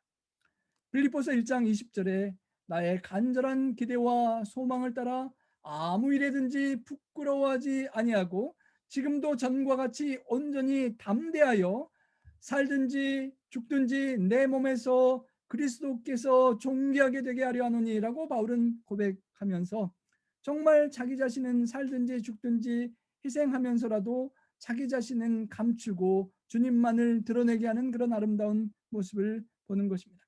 빌립보서 1장 20절에 나의 간절한 기대와 소망을 따라 아무 일에든지 부끄러워하지 아니하고 지금도 전과 같이 온전히 담대하여 살든지 죽든지 내 몸에서 그리스도께서 존귀하게 되게 하려 하노니라고 바울은 고백하면서 정말 자기 자신은 살든지 죽든지 희생하면서라도 자기 자신은 감추고 주님만을 드러내게 하는 그런 아름다운 모습을 보는 것입니다.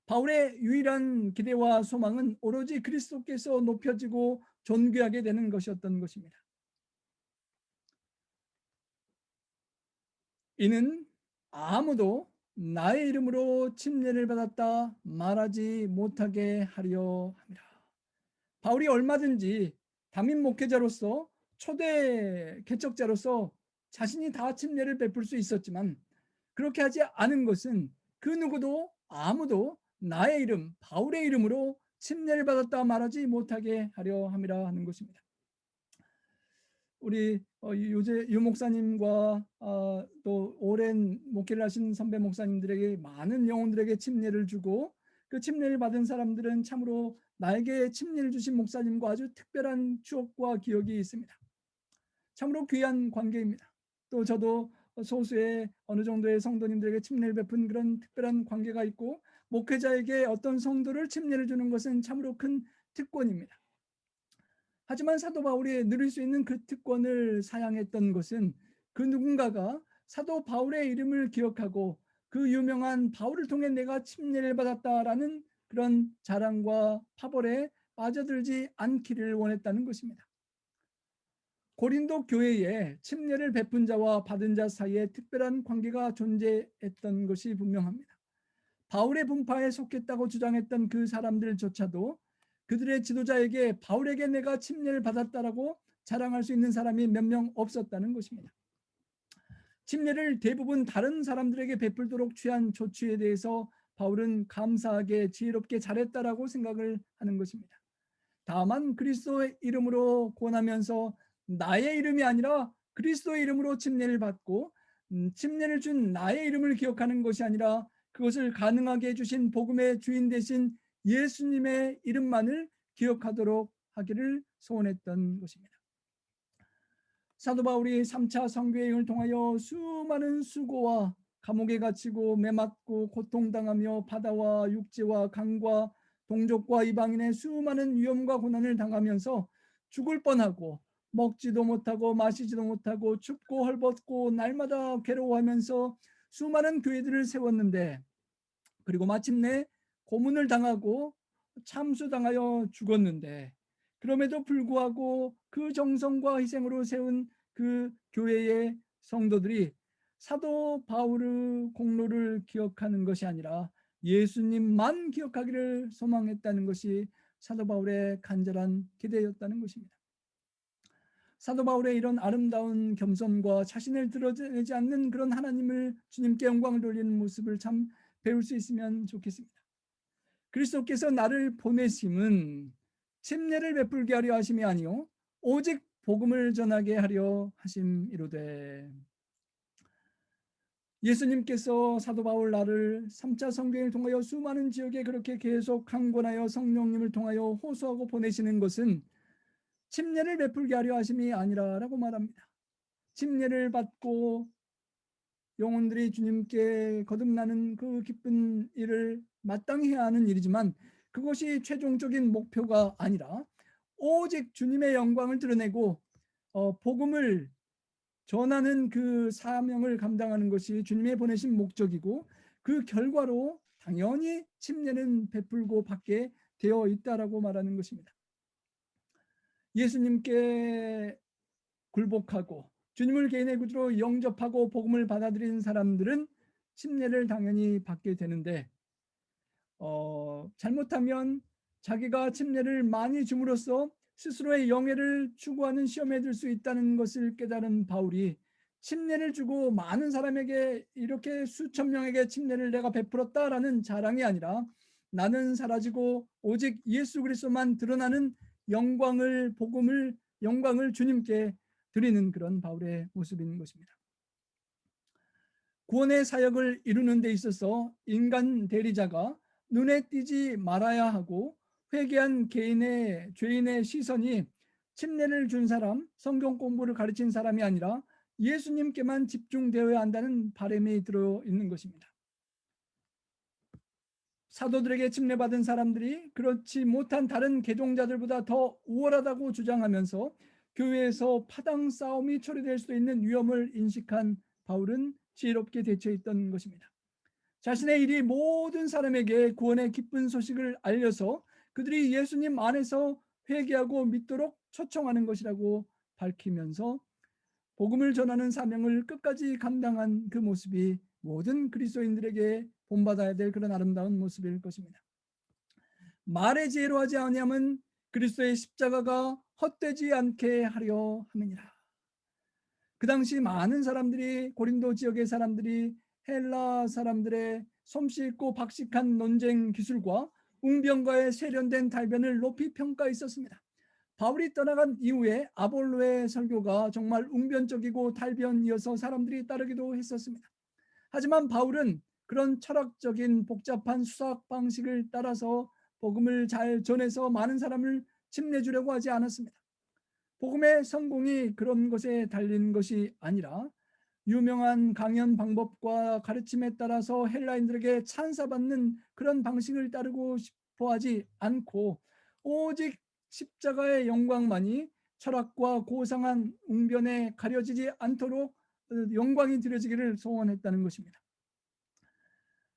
바울의 유일한 기대와 소망은 오로지 그리스도께서 높여지고 존귀하게 되는 것이었던 것입니다. 이는 아무도 나의 이름으로 침례를 받았다 말하지 못하게 하려 함이라. 바울이 얼마든지 담임 목회자로서 초대 개척자로서 자신이 다 침례를 베풀 수 있었지만 그렇게 하지 않은 것은 그 누구도 아무도 나의 이름 바울의 이름으로 침례를 받았다 말하지 못하게 하려 함이라 하는 것입니다. 우리 요새 유 목사님과 또 오랜 목회를 하신 선배 목사님들에게 많은 영혼들에게 침례를 주고 그 침례를 받은 사람들은 참으로 나에게 침례를 주신 목사님과 아주 특별한 추억과 기억이 있습니다. 참으로 귀한 관계입니다. 또 저도 소수의 어느 정도의 성도님들에게 침례를 베푼 그런 특별한 관계가 있고, 목회자에게 어떤 성도를 침례를 주는 것은 참으로 큰 특권입니다. 하지만 사도 바울이 누릴 수 있는 그 특권을 사양했던 것은 그 누군가가 사도 바울의 이름을 기억하고 그 유명한 바울을 통해 내가 침례를 받았다라는 그런 자랑과 파벌에 빠져들지 않기를 원했다는 것입니다. 고린도 교회에 침례를 베푼 자와 받은 자 사이에 특별한 관계가 존재했던 것이 분명합니다. 바울의 분파에 속했다고 주장했던 그 사람들조차도 그들의 지도자에게 바울에게 내가 침례를 받았다라고 자랑할 수 있는 사람이 몇 명 없었다는 것입니다. 침례를 대부분 다른 사람들에게 베풀도록 취한 조치에 대해서 바울은 감사하게 지혜롭게 잘했다라고 생각을 하는 것입니다. 다만 그리스도의 이름으로 권하면서 나의 이름이 아니라 그리스도의 이름으로 침례를 받고 침례를 준 나의 이름을 기억하는 것이 아니라 그것을 가능하게 해주신 복음의 주인 되신 예수님의 이름만을 기억하도록 하기를 소원했던 것입니다. 사도 바울이 3차 선교여행을 통하여 수많은 수고와 감옥에 갇히고 매맞고 고통당하며 바다와 육지와 강과 동족과 이방인의 수많은 위험과 고난을 당하면서 죽을 뻔하고 먹지도 못하고 마시지도 못하고 춥고 헐벗고 날마다 괴로워하면서 수많은 교회들을 세웠는데, 그리고 마침내 고문을 당하고 참수당하여 죽었는데, 그럼에도 불구하고 그 정성과 희생으로 세운 그 교회의 성도들이 사도 바울의 공로를 기억하는 것이 아니라 예수님만 기억하기를 소망했다는 것이 사도 바울의 간절한 기대였다는 것입니다. 사도 바울의 이런 아름다운 겸손과 자신을 드러내지 않는 그런 하나님을, 주님께 영광을 돌리는 모습을 참 배울 수 있으면 좋겠습니다. 그리스도께서 나를 보내심은 침례를 베풀게 하려 하심이 아니요 오직 복음을 전하게 하려 하심이로되. 예수님께서 사도 바울 나를 3차 성경을 통하여 수많은 지역에 그렇게 계속 강권하여 성령님을 통하여 호소하고 보내시는 것은 침례를 베풀게 하려 하심이 아니라라고 말합니다. 침례를 받고 영혼들이 주님께 거듭나는 그 기쁜 일을 마땅히 해야 하는 일이지만 그것이 최종적인 목표가 아니라 오직 주님의 영광을 드러내고 복음을 전하는 그 사명을 감당하는 것이 주님의 보내신 목적이고, 그 결과로 당연히 침례는 베풀고 받게 되어 있다라고 말하는 것입니다. 예수님께 굴복하고 주님을 개인의 구주로 영접하고 복음을 받아들인 사람들은 침례를 당연히 받게 되는데, 잘못하면 자기가 침례를 많이 줌으로써 스스로의 영예를 추구하는 시험에 들 수 있다는 것을 깨달은 바울이 침례를 주고 많은 사람에게 이렇게 수천 명에게 침례를 내가 베풀었다라는 자랑이 아니라 나는 사라지고 오직 예수 그리스도만 드러나는 영광을, 복음을, 영광을 주님께 드리는 그런 바울의 모습인 것입니다. 구원의 사역을 이루는 데 있어서 인간 대리자가 눈에 띄지 말아야 하고, 회개한 개인의 죄인의 시선이 침례를 준 사람, 성경 공부를 가르친 사람이 아니라 예수님께만 집중되어야 한다는 바람이 들어 있는 것입니다. 사도들에게 침례받은 사람들이 그렇지 못한 다른 개종자들보다 더 우월하다고 주장하면서 교회에서 파당 싸움이 초래될 수 있는 위험을 인식한 바울은 지혜롭게 대처했던 것입니다. 자신의 일이 모든 사람에게 구원의 기쁜 소식을 알려서 그들이 예수님 안에서 회개하고 믿도록 초청하는 것이라고 밝히면서 복음을 전하는 사명을 끝까지 감당한 그 모습이 모든 그리스도인들에게 본받아야 될 그런 아름다운 모습일 것입니다. 말의 지혜로 하지 아니함은 그리스도의 십자가가 헛되지 않게 하려 함이니라. 그 당시 많은 사람들이, 고린도 지역의 사람들이 헬라 사람들의 솜씨 있고 박식한 논쟁 기술과 웅변가의 세련된 달변을 높이 평가했었습니다. 바울이 떠나간 이후에 아볼로의 설교가 정말 웅변적이고 달변이어서 사람들이 따르기도 했었습니다. 하지만 바울은 그런 철학적인 복잡한 수학 방식을 따라서 복음을 잘 전해서 많은 사람을 침내주려고 하지 않았습니다. 복음의 성공이 그런 것에 달린 것이 아니라 유명한 강연 방법과 가르침에 따라서 헬라인들에게 찬사받는 그런 방식을 따르고 싶어 하지 않고 오직 십자가의 영광만이 철학과 고상한 웅변에 가려지지 않도록 영광이 드려지기를 소원했다는 것입니다.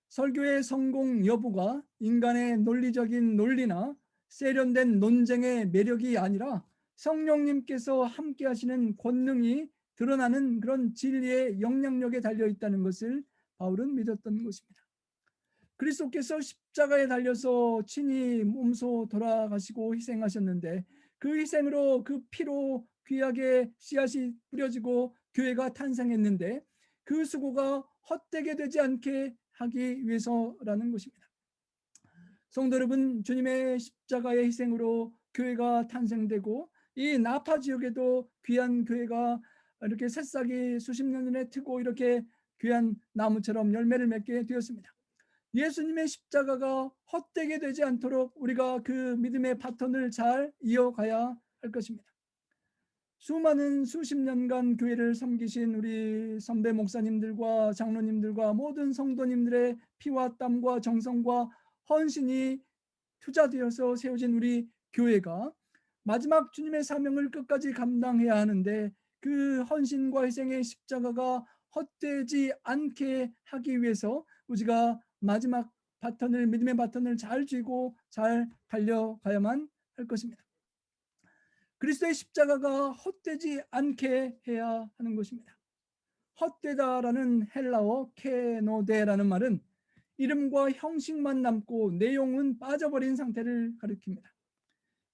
설교의 성공 여부가 인간의 논리적인 논리나 세련된 논쟁의 매력이 아니라 성령님께서 함께 하시는 권능이 드러나는 그런 진리의 영향력에 달려 있다는 것을 바울은 믿었던 것입니다. 그리스도께서 십자가에 달려서 친히 몸소 돌아가시고 희생하셨는데 그 희생으로 그 피로 귀하게 씨앗이 뿌려지고 교회가 탄생했는데 그 수고가 헛되게 되지 않게 하기 위해서라는 것입니다. 성도 여러분, 주님의 십자가의 희생으로 교회가 탄생되고 이 나파 지역에도 귀한 교회가 이렇게 새싹이 수십 년 전에 트고 이렇게 귀한 나무처럼 열매를 맺게 되었습니다. 예수님의 십자가가 헛되게 되지 않도록 우리가 그 믿음의 바톤을 잘 이어가야 할 것입니다. 수많은 수십 년간 교회를 섬기신 우리 선배 목사님들과 장로님들과 모든 성도님들의 피와 땀과 정성과 헌신이 투자되어서 세워진 우리 교회가 마지막 주님의 사명을 끝까지 감당해야 하는데 그 헌신과 희생의 십자가가 헛되지 않게 하기 위해서 우리가 마지막 바톤을 믿음의 바톤을 잘 쥐고 잘 달려가야만 할 것입니다. 그리스도의 십자가가 헛되지 않게 해야 하는 것입니다. 헛되다라는 헬라어 케노데라는 말은 이름과 형식만 남고 내용은 빠져버린 상태를 가리킵니다.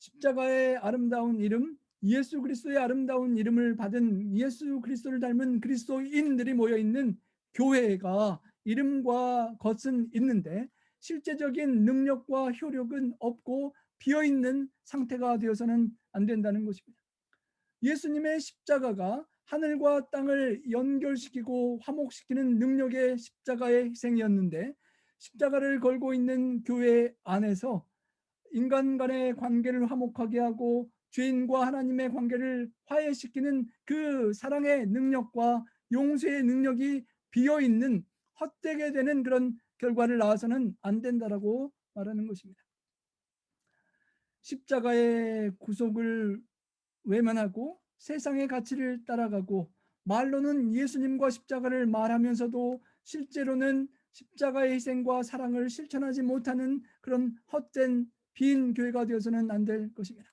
십자가의 아름다운 이름, 예수 그리스도의 아름다운 이름을 받은 예수 그리스도를 닮은 그리스도인들이 모여있는 교회가 이름과 겉은 있는데 실제적인 능력과 효력은 없고 비어있는 상태가 되어서는 안 된다는 것입니다. 예수님의 십자가가 하늘과 땅을 연결시키고 화목시키는 능력의 십자가의 희생이었는데 십자가를 걸고 있는 교회 안에서 인간 간의 관계를 화목하게 하고 죄인과 하나님의 관계를 화해시키는 그 사랑의 능력과 용서의 능력이 비어있는 헛되게 되는 그런 결과를 낳아서는 안 된다라고 말하는 것입니다. 십자가의 구속을 외면하고 세상의 가치를 따라가고 말로는 예수님과 십자가를 말하면서도 실제로는 십자가의 희생과 사랑을 실천하지 못하는 그런 헛된 빈 교회가 되어서는 안 될 것입니다.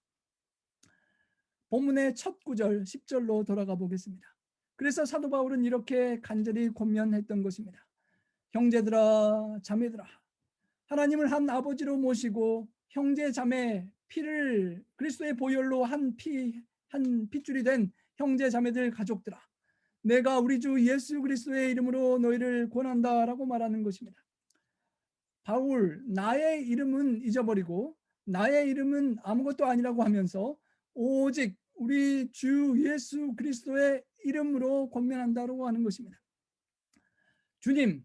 본문의 첫 구절 10절로 돌아가 보겠습니다. 그래서 사도 바울은 이렇게 간절히 권면했던 것입니다. 형제들아 자매들아 하나님을 한 아버지로 모시고 형제 자매 피를 그리스도의 보혈로 한 핏줄이 된 형제 자매들 가족들아 내가 우리 주 예수 그리스도의 이름으로 너희를 권한다라고 말하는 것입니다. 바울 나의 이름은 잊어버리고 나의 이름은 아무것도 아니라고 하면서 오직 우리 주 예수 그리스도의 이름으로 권면한다고 하는 것입니다. 주님,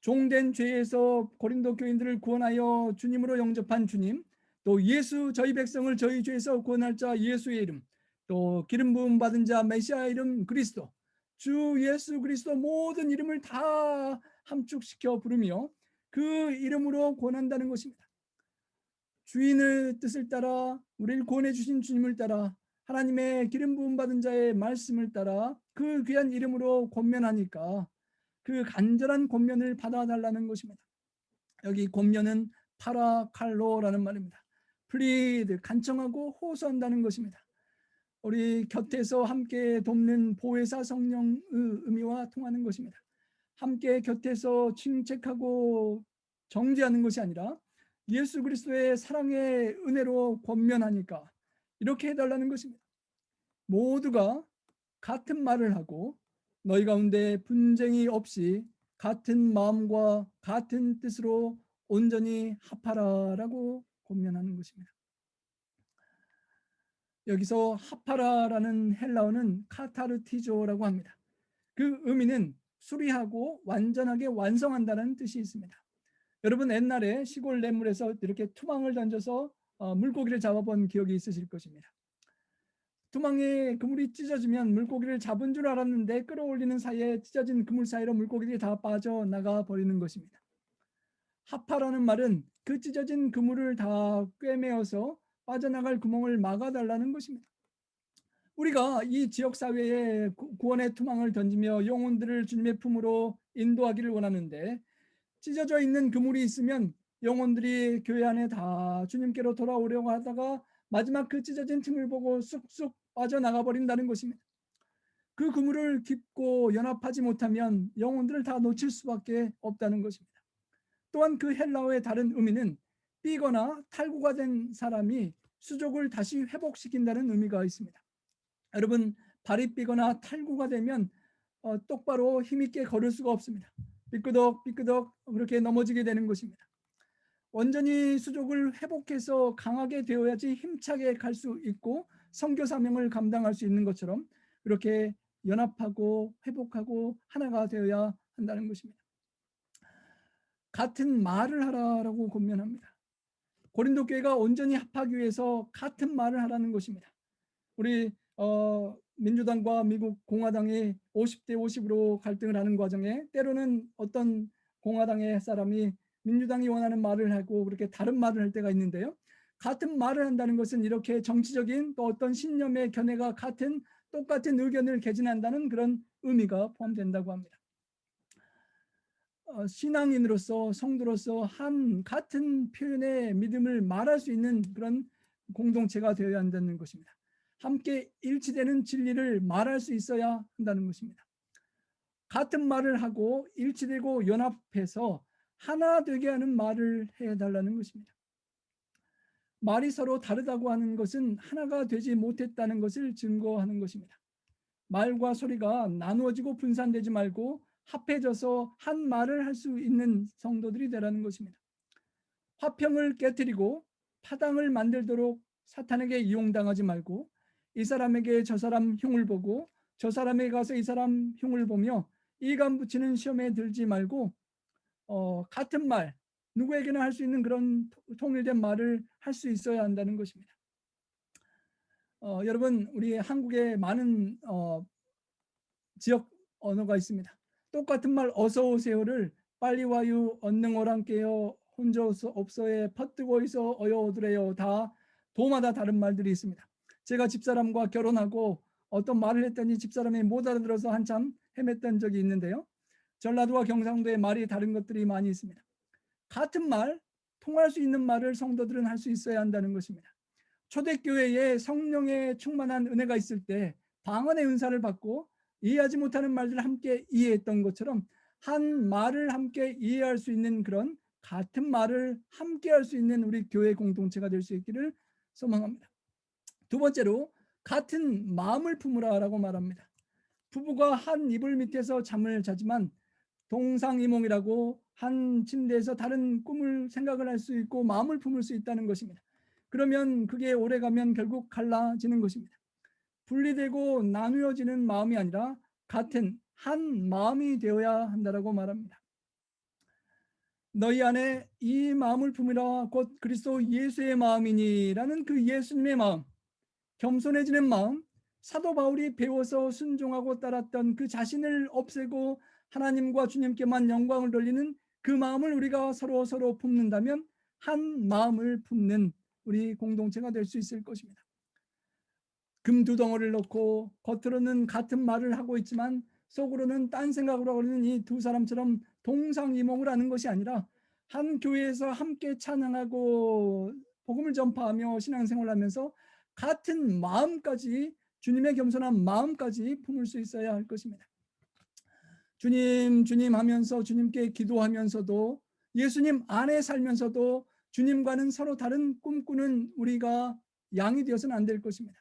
종된 죄에서 고린도 교인들을 구원하여 주님으로 영접한 주님, 또 예수 저희 백성을 저희 죄에서 구원할 자 예수의 이름, 또 기름 부음 받은 자 메시아 이름 그리스도, 주 예수 그리스도 모든 이름을 다 함축시켜 부르며 그 이름으로 권한다는 것입니다. 주인의 뜻을 따라 우리를 구원해 주신 주님을 따라 하나님의 기름 부음 받은 자의 말씀을 따라 그 귀한 이름으로 권면하니까 그 간절한 권면을 받아달라는 것입니다. 여기 권면은 파라칼로라는 말입니다. 플리드 간청하고 호소한다는 것입니다. 우리 곁에서 함께 돕는 보혜사 성령의 의미와 통하는 것입니다. 함께 곁에서 칭책하고 정죄하는 것이 아니라 예수 그리스도의 사랑의 은혜로 권면하니까 이렇게 해달라는 것입니다. 모두가 같은 말을 하고 너희 가운데 분쟁이 없이 같은 마음과 같은 뜻으로 온전히 합하라라고 권면하는 것입니다. 여기서 합하라라는 헬라어는 카타르티조라고 합니다. 그 의미는 수리하고 완전하게 완성한다는 뜻이 있습니다. 여러분 옛날에 시골 냇물에서 이렇게 투망을 던져서 물고기를 잡아본 기억이 있으실 것입니다. 투망에 그물이 찢어지면 물고기를 잡은 줄 알았는데 끌어올리는 사이에 찢어진 그물 사이로 물고기들이 다 빠져나가 버리는 것입니다. 하파라는 말은 그 찢어진 그물을 다 꿰매어서 빠져나갈 구멍을 막아달라는 것입니다. 우리가 이 지역사회에 구원의 투망을 던지며 영혼들을 주님의 품으로 인도하기를 원하는데 찢어져 있는 그물이 있으면 영혼들이 교회 안에 다 주님께로 돌아오려고 하다가 마지막 그 찢어진 틈을 보고 쑥쑥 빠져나가 버린다는 것입니다. 그 그물을 깊고 연합하지 못하면 영혼들을 다 놓칠 수밖에 없다는 것입니다. 또한 그 헬라어의 다른 의미는 삐거나 탈구가 된 사람이 수족을 다시 회복시킨다는 의미가 있습니다. 여러분 발이 삐거나 탈구가 되면 똑바로 힘있게 걸을 수가 없습니다. 삐끄덕 삐끄덕 그렇게 넘어지게 되는 것입니다. 완전히 수족을 회복해서 강하게 되어야지 힘차게 갈 수 있고 선교 사명을 감당할 수 있는 것처럼 그렇게 연합하고 회복하고 하나가 되어야 한다는 것입니다. 같은 말을 하라라고 권면합니다. 고린도 교회가 온전히 합하기 위해서 같은 말을 하라는 것입니다. 우리 민주당과 미국 공화당이 50대 50으로 갈등을 하는 과정에 때로는 어떤 공화당의 사람이 민주당이 원하는 말을 하고 그렇게 다른 말을 할 때가 있는데요. 같은 말을 한다는 것은 이렇게 정치적인 또 어떤 신념의 견해가 같은 똑같은 의견을 개진한다는 그런 의미가 포함된다고 합니다. 신앙인으로서 성도로서 한 같은 표현의 믿음을 말할 수 있는 그런 공동체가 되어야 한다는 것입니다. 함께 일치되는 진리를 말할 수 있어야 한다는 것입니다. 같은 말을 하고 일치되고 연합해서 하나 되게 하는 말을 해달라는 것입니다. 말이 서로 다르다고 하는 것은 하나가 되지 못했다는 것을 증거하는 것입니다. 말과 소리가 나누어지고 분산되지 말고 합해져서 한 말을 할 수 있는 성도들이 되라는 것입니다. 화평을 깨뜨리고 파당을 만들도록 사탄에게 이용당하지 말고 이 사람에게 저 사람 흉을 보고 저 사람에게 가서 이 사람 흉을 보며 이간 붙이는 시험에 들지 말고 같은 말 누구에게나 할 수 있는 그런 통일된 말을 할 수 있어야 한다는 것입니다. 여러분 우리 한국에 많은 지역 언어가 있습니다. 똑같은 말 어서 오세요를 빨리 와유 언능 오랑께요 혼자 없어에 퍼뜨고 있어 어여 오드래요 다 도마다 다른 말들이 있습니다. 제가 집사람과 결혼하고 어떤 말을 했더니 집사람이 못 알아들어서 한참 헤맸던 적이 있는데요. 전라도와 경상도의 말이 다른 것들이 많이 있습니다. 같은 말, 통할 수 있는 말을 성도들은 할 수 있어야 한다는 것입니다. 초대교회에 성령의 충만한 은혜가 있을 때 방언의 은사를 받고 이해하지 못하는 말들을 함께 이해했던 것처럼 한 말을 함께 이해할 수 있는 그런 같은 말을 함께 할 수 있는 우리 교회 공동체가 될 수 있기를 소망합니다. 두 번째로 같은 마음을 품으라라고 말합니다. 부부가 한 이불 밑에서 잠을 자지만 동상이몽이라고 한 침대에서 다른 꿈을 생각을 할 수 있고 마음을 품을 수 있다는 것입니다. 그러면 그게 오래가면 결국 갈라지는 것입니다. 분리되고 나누어지는 마음이 아니라 같은 한 마음이 되어야 한다라고 말합니다. 너희 안에 이 마음을 품으라 곧 그리스도 예수의 마음이니라는 그 예수님의 마음, 겸손해지는 마음, 사도 바울이 배워서 순종하고 따랐던 그 자신을 없애고 하나님과 주님께만 영광을 돌리는 그 마음을 우리가 서로 품는다면 한 마음을 품는 우리 공동체가 될 수 있을 것입니다. 금 두 덩어리를 넣고 겉으로는 같은 말을 하고 있지만 속으로는 딴 생각을 하고 있는 이 두 사람처럼 동상이몽을 하는 것이 아니라 한 교회에서 함께 찬양하고 복음을 전파하며 신앙생활을 하면서 같은 마음까지 주님의 겸손한 마음까지 품을 수 있어야 할 것입니다. 주님 주님 하면서 주님께 기도하면서도 예수님 안에 살면서도 주님과는 서로 다른 꿈꾸는 우리가 양이 되어서는 안 될 것입니다.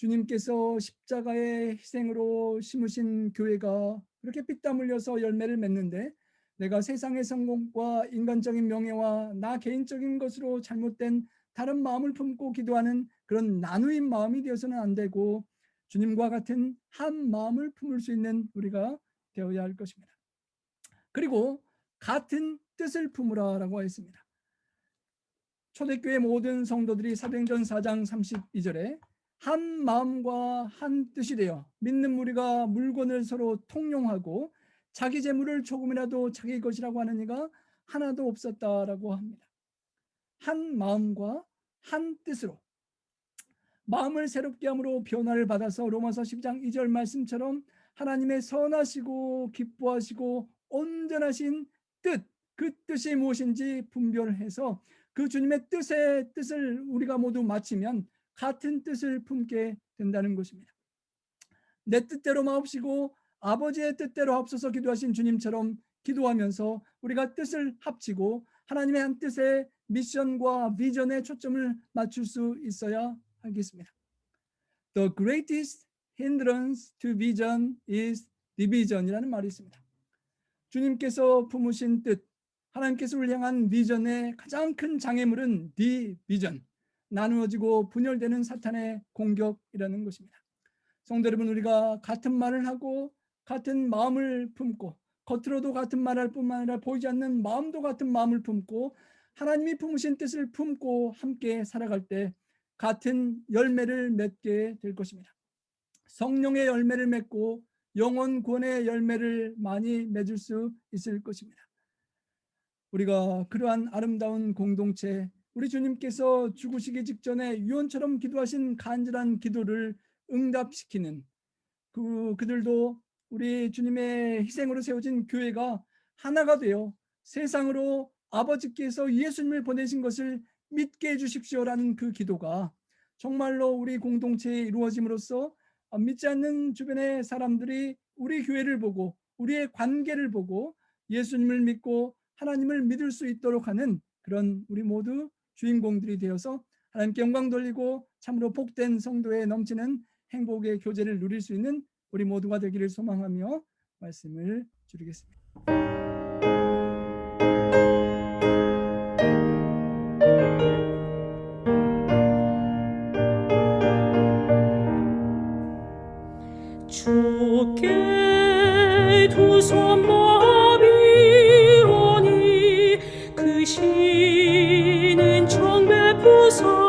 주님께서 십자가의 희생으로 심으신 교회가 그렇게 피땀 흘려서 열매를 맺는데, 내가 세상의 성공과 인간적인 명예와 나 개인적인 것으로 잘못된 다른 마음을 품고 기도하는 그런 나누인 마음이 되어서는 안 되고, 주님과 같은 한 마음을 품을 수 있는 우리가 되어야 할 것입니다. 그리고 같은 뜻을 품으라라고 했습니다. 초대교회 모든 성도들이 사도행전 4장 32절에 한 마음과 한 뜻이 되어 믿는 무리가 물건을 서로 통용하고 자기 재물을 조금이라도 자기 것이라고 하는 이가 하나도 없었다라고 합니다. 한 마음과 한 뜻으로 마음을 새롭게 함으로 변화를 받아서 로마서 10장 2절 말씀처럼 하나님의 선하시고 기뻐하시고 온전하신 뜻, 그 뜻이 무엇인지 분별해서 그 주님의 뜻을 우리가 모두 마치면 같은 뜻을 품게 된다는 것입니다. 내 뜻대로 마옵시고 아버지의 뜻대로 합쳐서 기도하신 주님처럼 기도하면서 우리가 뜻을 합치고 하나님의 한 뜻의 미션과 비전에 초점을 맞출 수 있어야 하겠습니다. The greatest hindrance to vision is division이라는 말이 있습니다. 주님께서 품으신 뜻, 하나님께서 우리를 향한 비전의 가장 큰 장애물은 디비전, 나누어지고 분열되는 사탄의 공격이라는 것입니다. 성도 여러분, 우리가 같은 말을 하고 같은 마음을 품고 겉으로도 같은 말을 할 뿐만 아니라 보이지 않는 마음도 같은 마음을 품고 하나님이 품으신 뜻을 품고 함께 살아갈 때 같은 열매를 맺게 될 것입니다. 성령의 열매를 맺고 영혼 구원의 열매를 많이 맺을 수 있을 것입니다. 우리가 그러한 아름다운 공동체, 우리 주님께서 죽으시기 직전에 유언처럼 기도하신 간절한 기도를 응답시키는 그들도 우리 주님의 희생으로 세워진 교회가 하나가 되어 세상으로 아버지께서 예수님을 보내신 것을 믿게 해주십시오라는 그 기도가 정말로 우리 공동체에 이루어짐으로써 믿지 않는 주변의 사람들이 우리 교회를 보고 우리의 관계를 보고 예수님을 믿고 하나님을 믿을 수 있도록 하는 그런 우리 모두 주인공들이 되어서 하나님께 영광 돌리고 참으로 복된 성도의 넘치는 행복의 교제를 누릴 수 있는 우리 모두가 되기를 소망하며 말씀을 줄이겠습니다. 주께 두 손 마음이 오니 그 시는 정 베푸사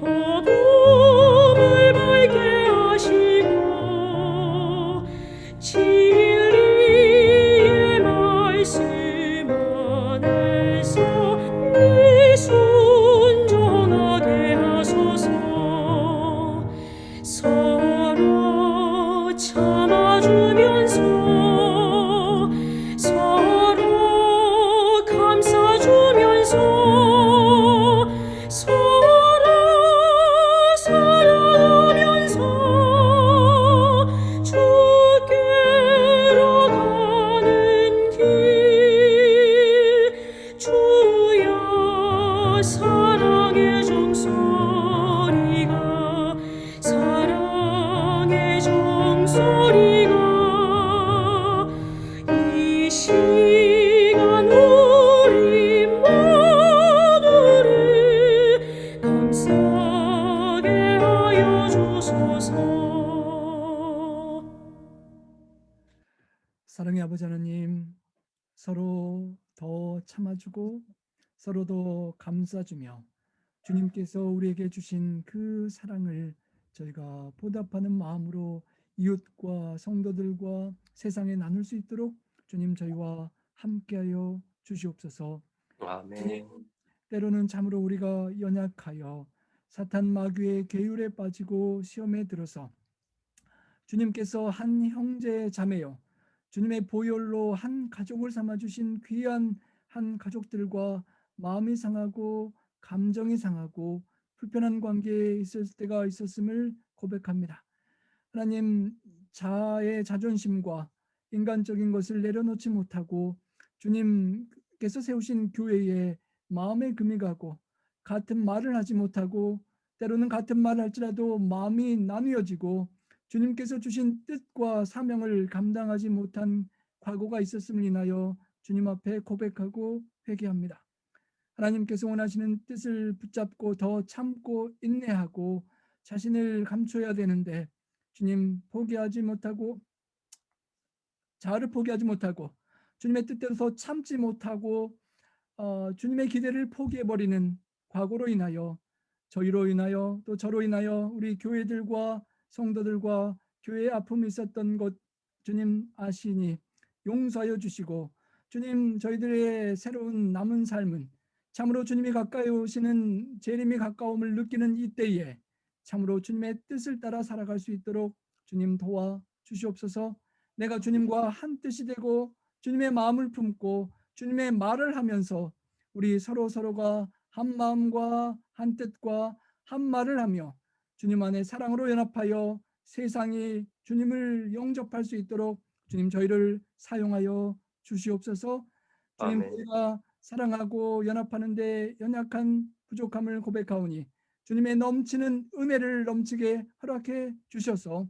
어둠을 밝게 하시고 시간 우리 모두를 감싸게 하여 주소서. 사랑의 아버지 하나님, 서로 더 참아주고 서로 더 감싸주며 주님께서 우리에게 주신 그 사랑을 저희가 보답하는 마음으로 이웃과 성도들과 세상에 나눌 수 있도록 주님 저희와 함께하여 주시옵소서. 주님, 아멘. 때로는 참으로 우리가 연약하여 사탄 마귀의 계율에 빠지고 시험에 들어서 주님께서 한 형제 자매요 주님의 보혈로 한 가족을 삼아 주신 귀한 한 가족들과 마음이 상하고 감정이 상하고 불편한 관계에 있을 때가 있었음을 고백합니다. 하나님, 자아의 자존심과 인간적인 것을 내려놓지 못하고 주님께서 세우신 교회에 마음에 금이 가고 같은 말을 하지 못하고 때로는 같은 말을 할지라도 마음이 나뉘어지고 주님께서 주신 뜻과 사명을 감당하지 못한 과거가 있었음을 인하여 주님 앞에 고백하고 회개합니다. 하나님께서 원하시는 뜻을 붙잡고 더 참고 인내하고 자신을 감춰야 되는데 주님 포기하지 못하고 자아를 포기하지 못하고 주님의 뜻대로 더 참지 못하고 주님의 기대를 포기해버리는 과거로 인하여 저희로 인하여 또 저로 인하여 우리 교회들과 성도들과 교회에 아픔이 있었던 것 주님 아시니 용서하여 주시고 주님 저희들의 새로운 남은 삶은 참으로 주님이 가까이 오시는 재림이 가까움을 느끼는 이때에 참으로 주님의 뜻을 따라 살아갈 수 있도록 주님 도와 주시옵소서. 내가 주님과 한 뜻이 되고 주님의 마음을 품고 주님의 말을 하면서 우리 서로가 한 마음과 한 뜻과 한 말을 하며 주님 안에 사랑으로 연합하여 세상이 주님을 영접할 수 있도록 주님 저희를 사용하여 주시옵소서. 주님, 아멘. 우리가 사랑하고 연합하는데 연약한 부족함을 고백하오니 주님의 넘치는 은혜를 넘치게 허락해 주셔서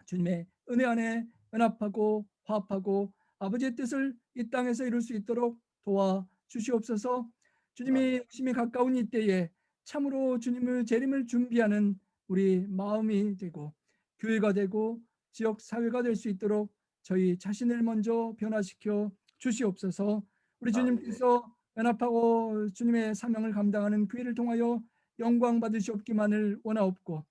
주님의 은혜 안에 연합하고 화합하고 아버지의 뜻을 이 땅에서 이룰 수 있도록 도와 주시옵소서. 주님이 오심이 가까운 이때에 참으로 주님의 재림을 준비하는 우리 마음이 되고 교회가 되고 지역 사회가 될 수 있도록 저희 자신을 먼저 변화시켜 주시옵소서. 우리 주님께서 연합하고 주님의 사명을 감당하는 교회를 통하여 영광 받으시옵기만을 원하옵고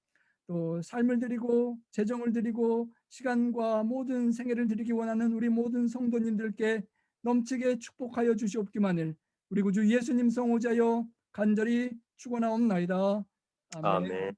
또 삶을 드리고 재정을 드리고 시간과 모든 생애를 드리기 원하는 우리 모든 성도님들께 넘치게 축복하여 주시옵기만을 우리 구주 예수님 성호자여 간절히 축원하옵나이다. 아멘. 아멘.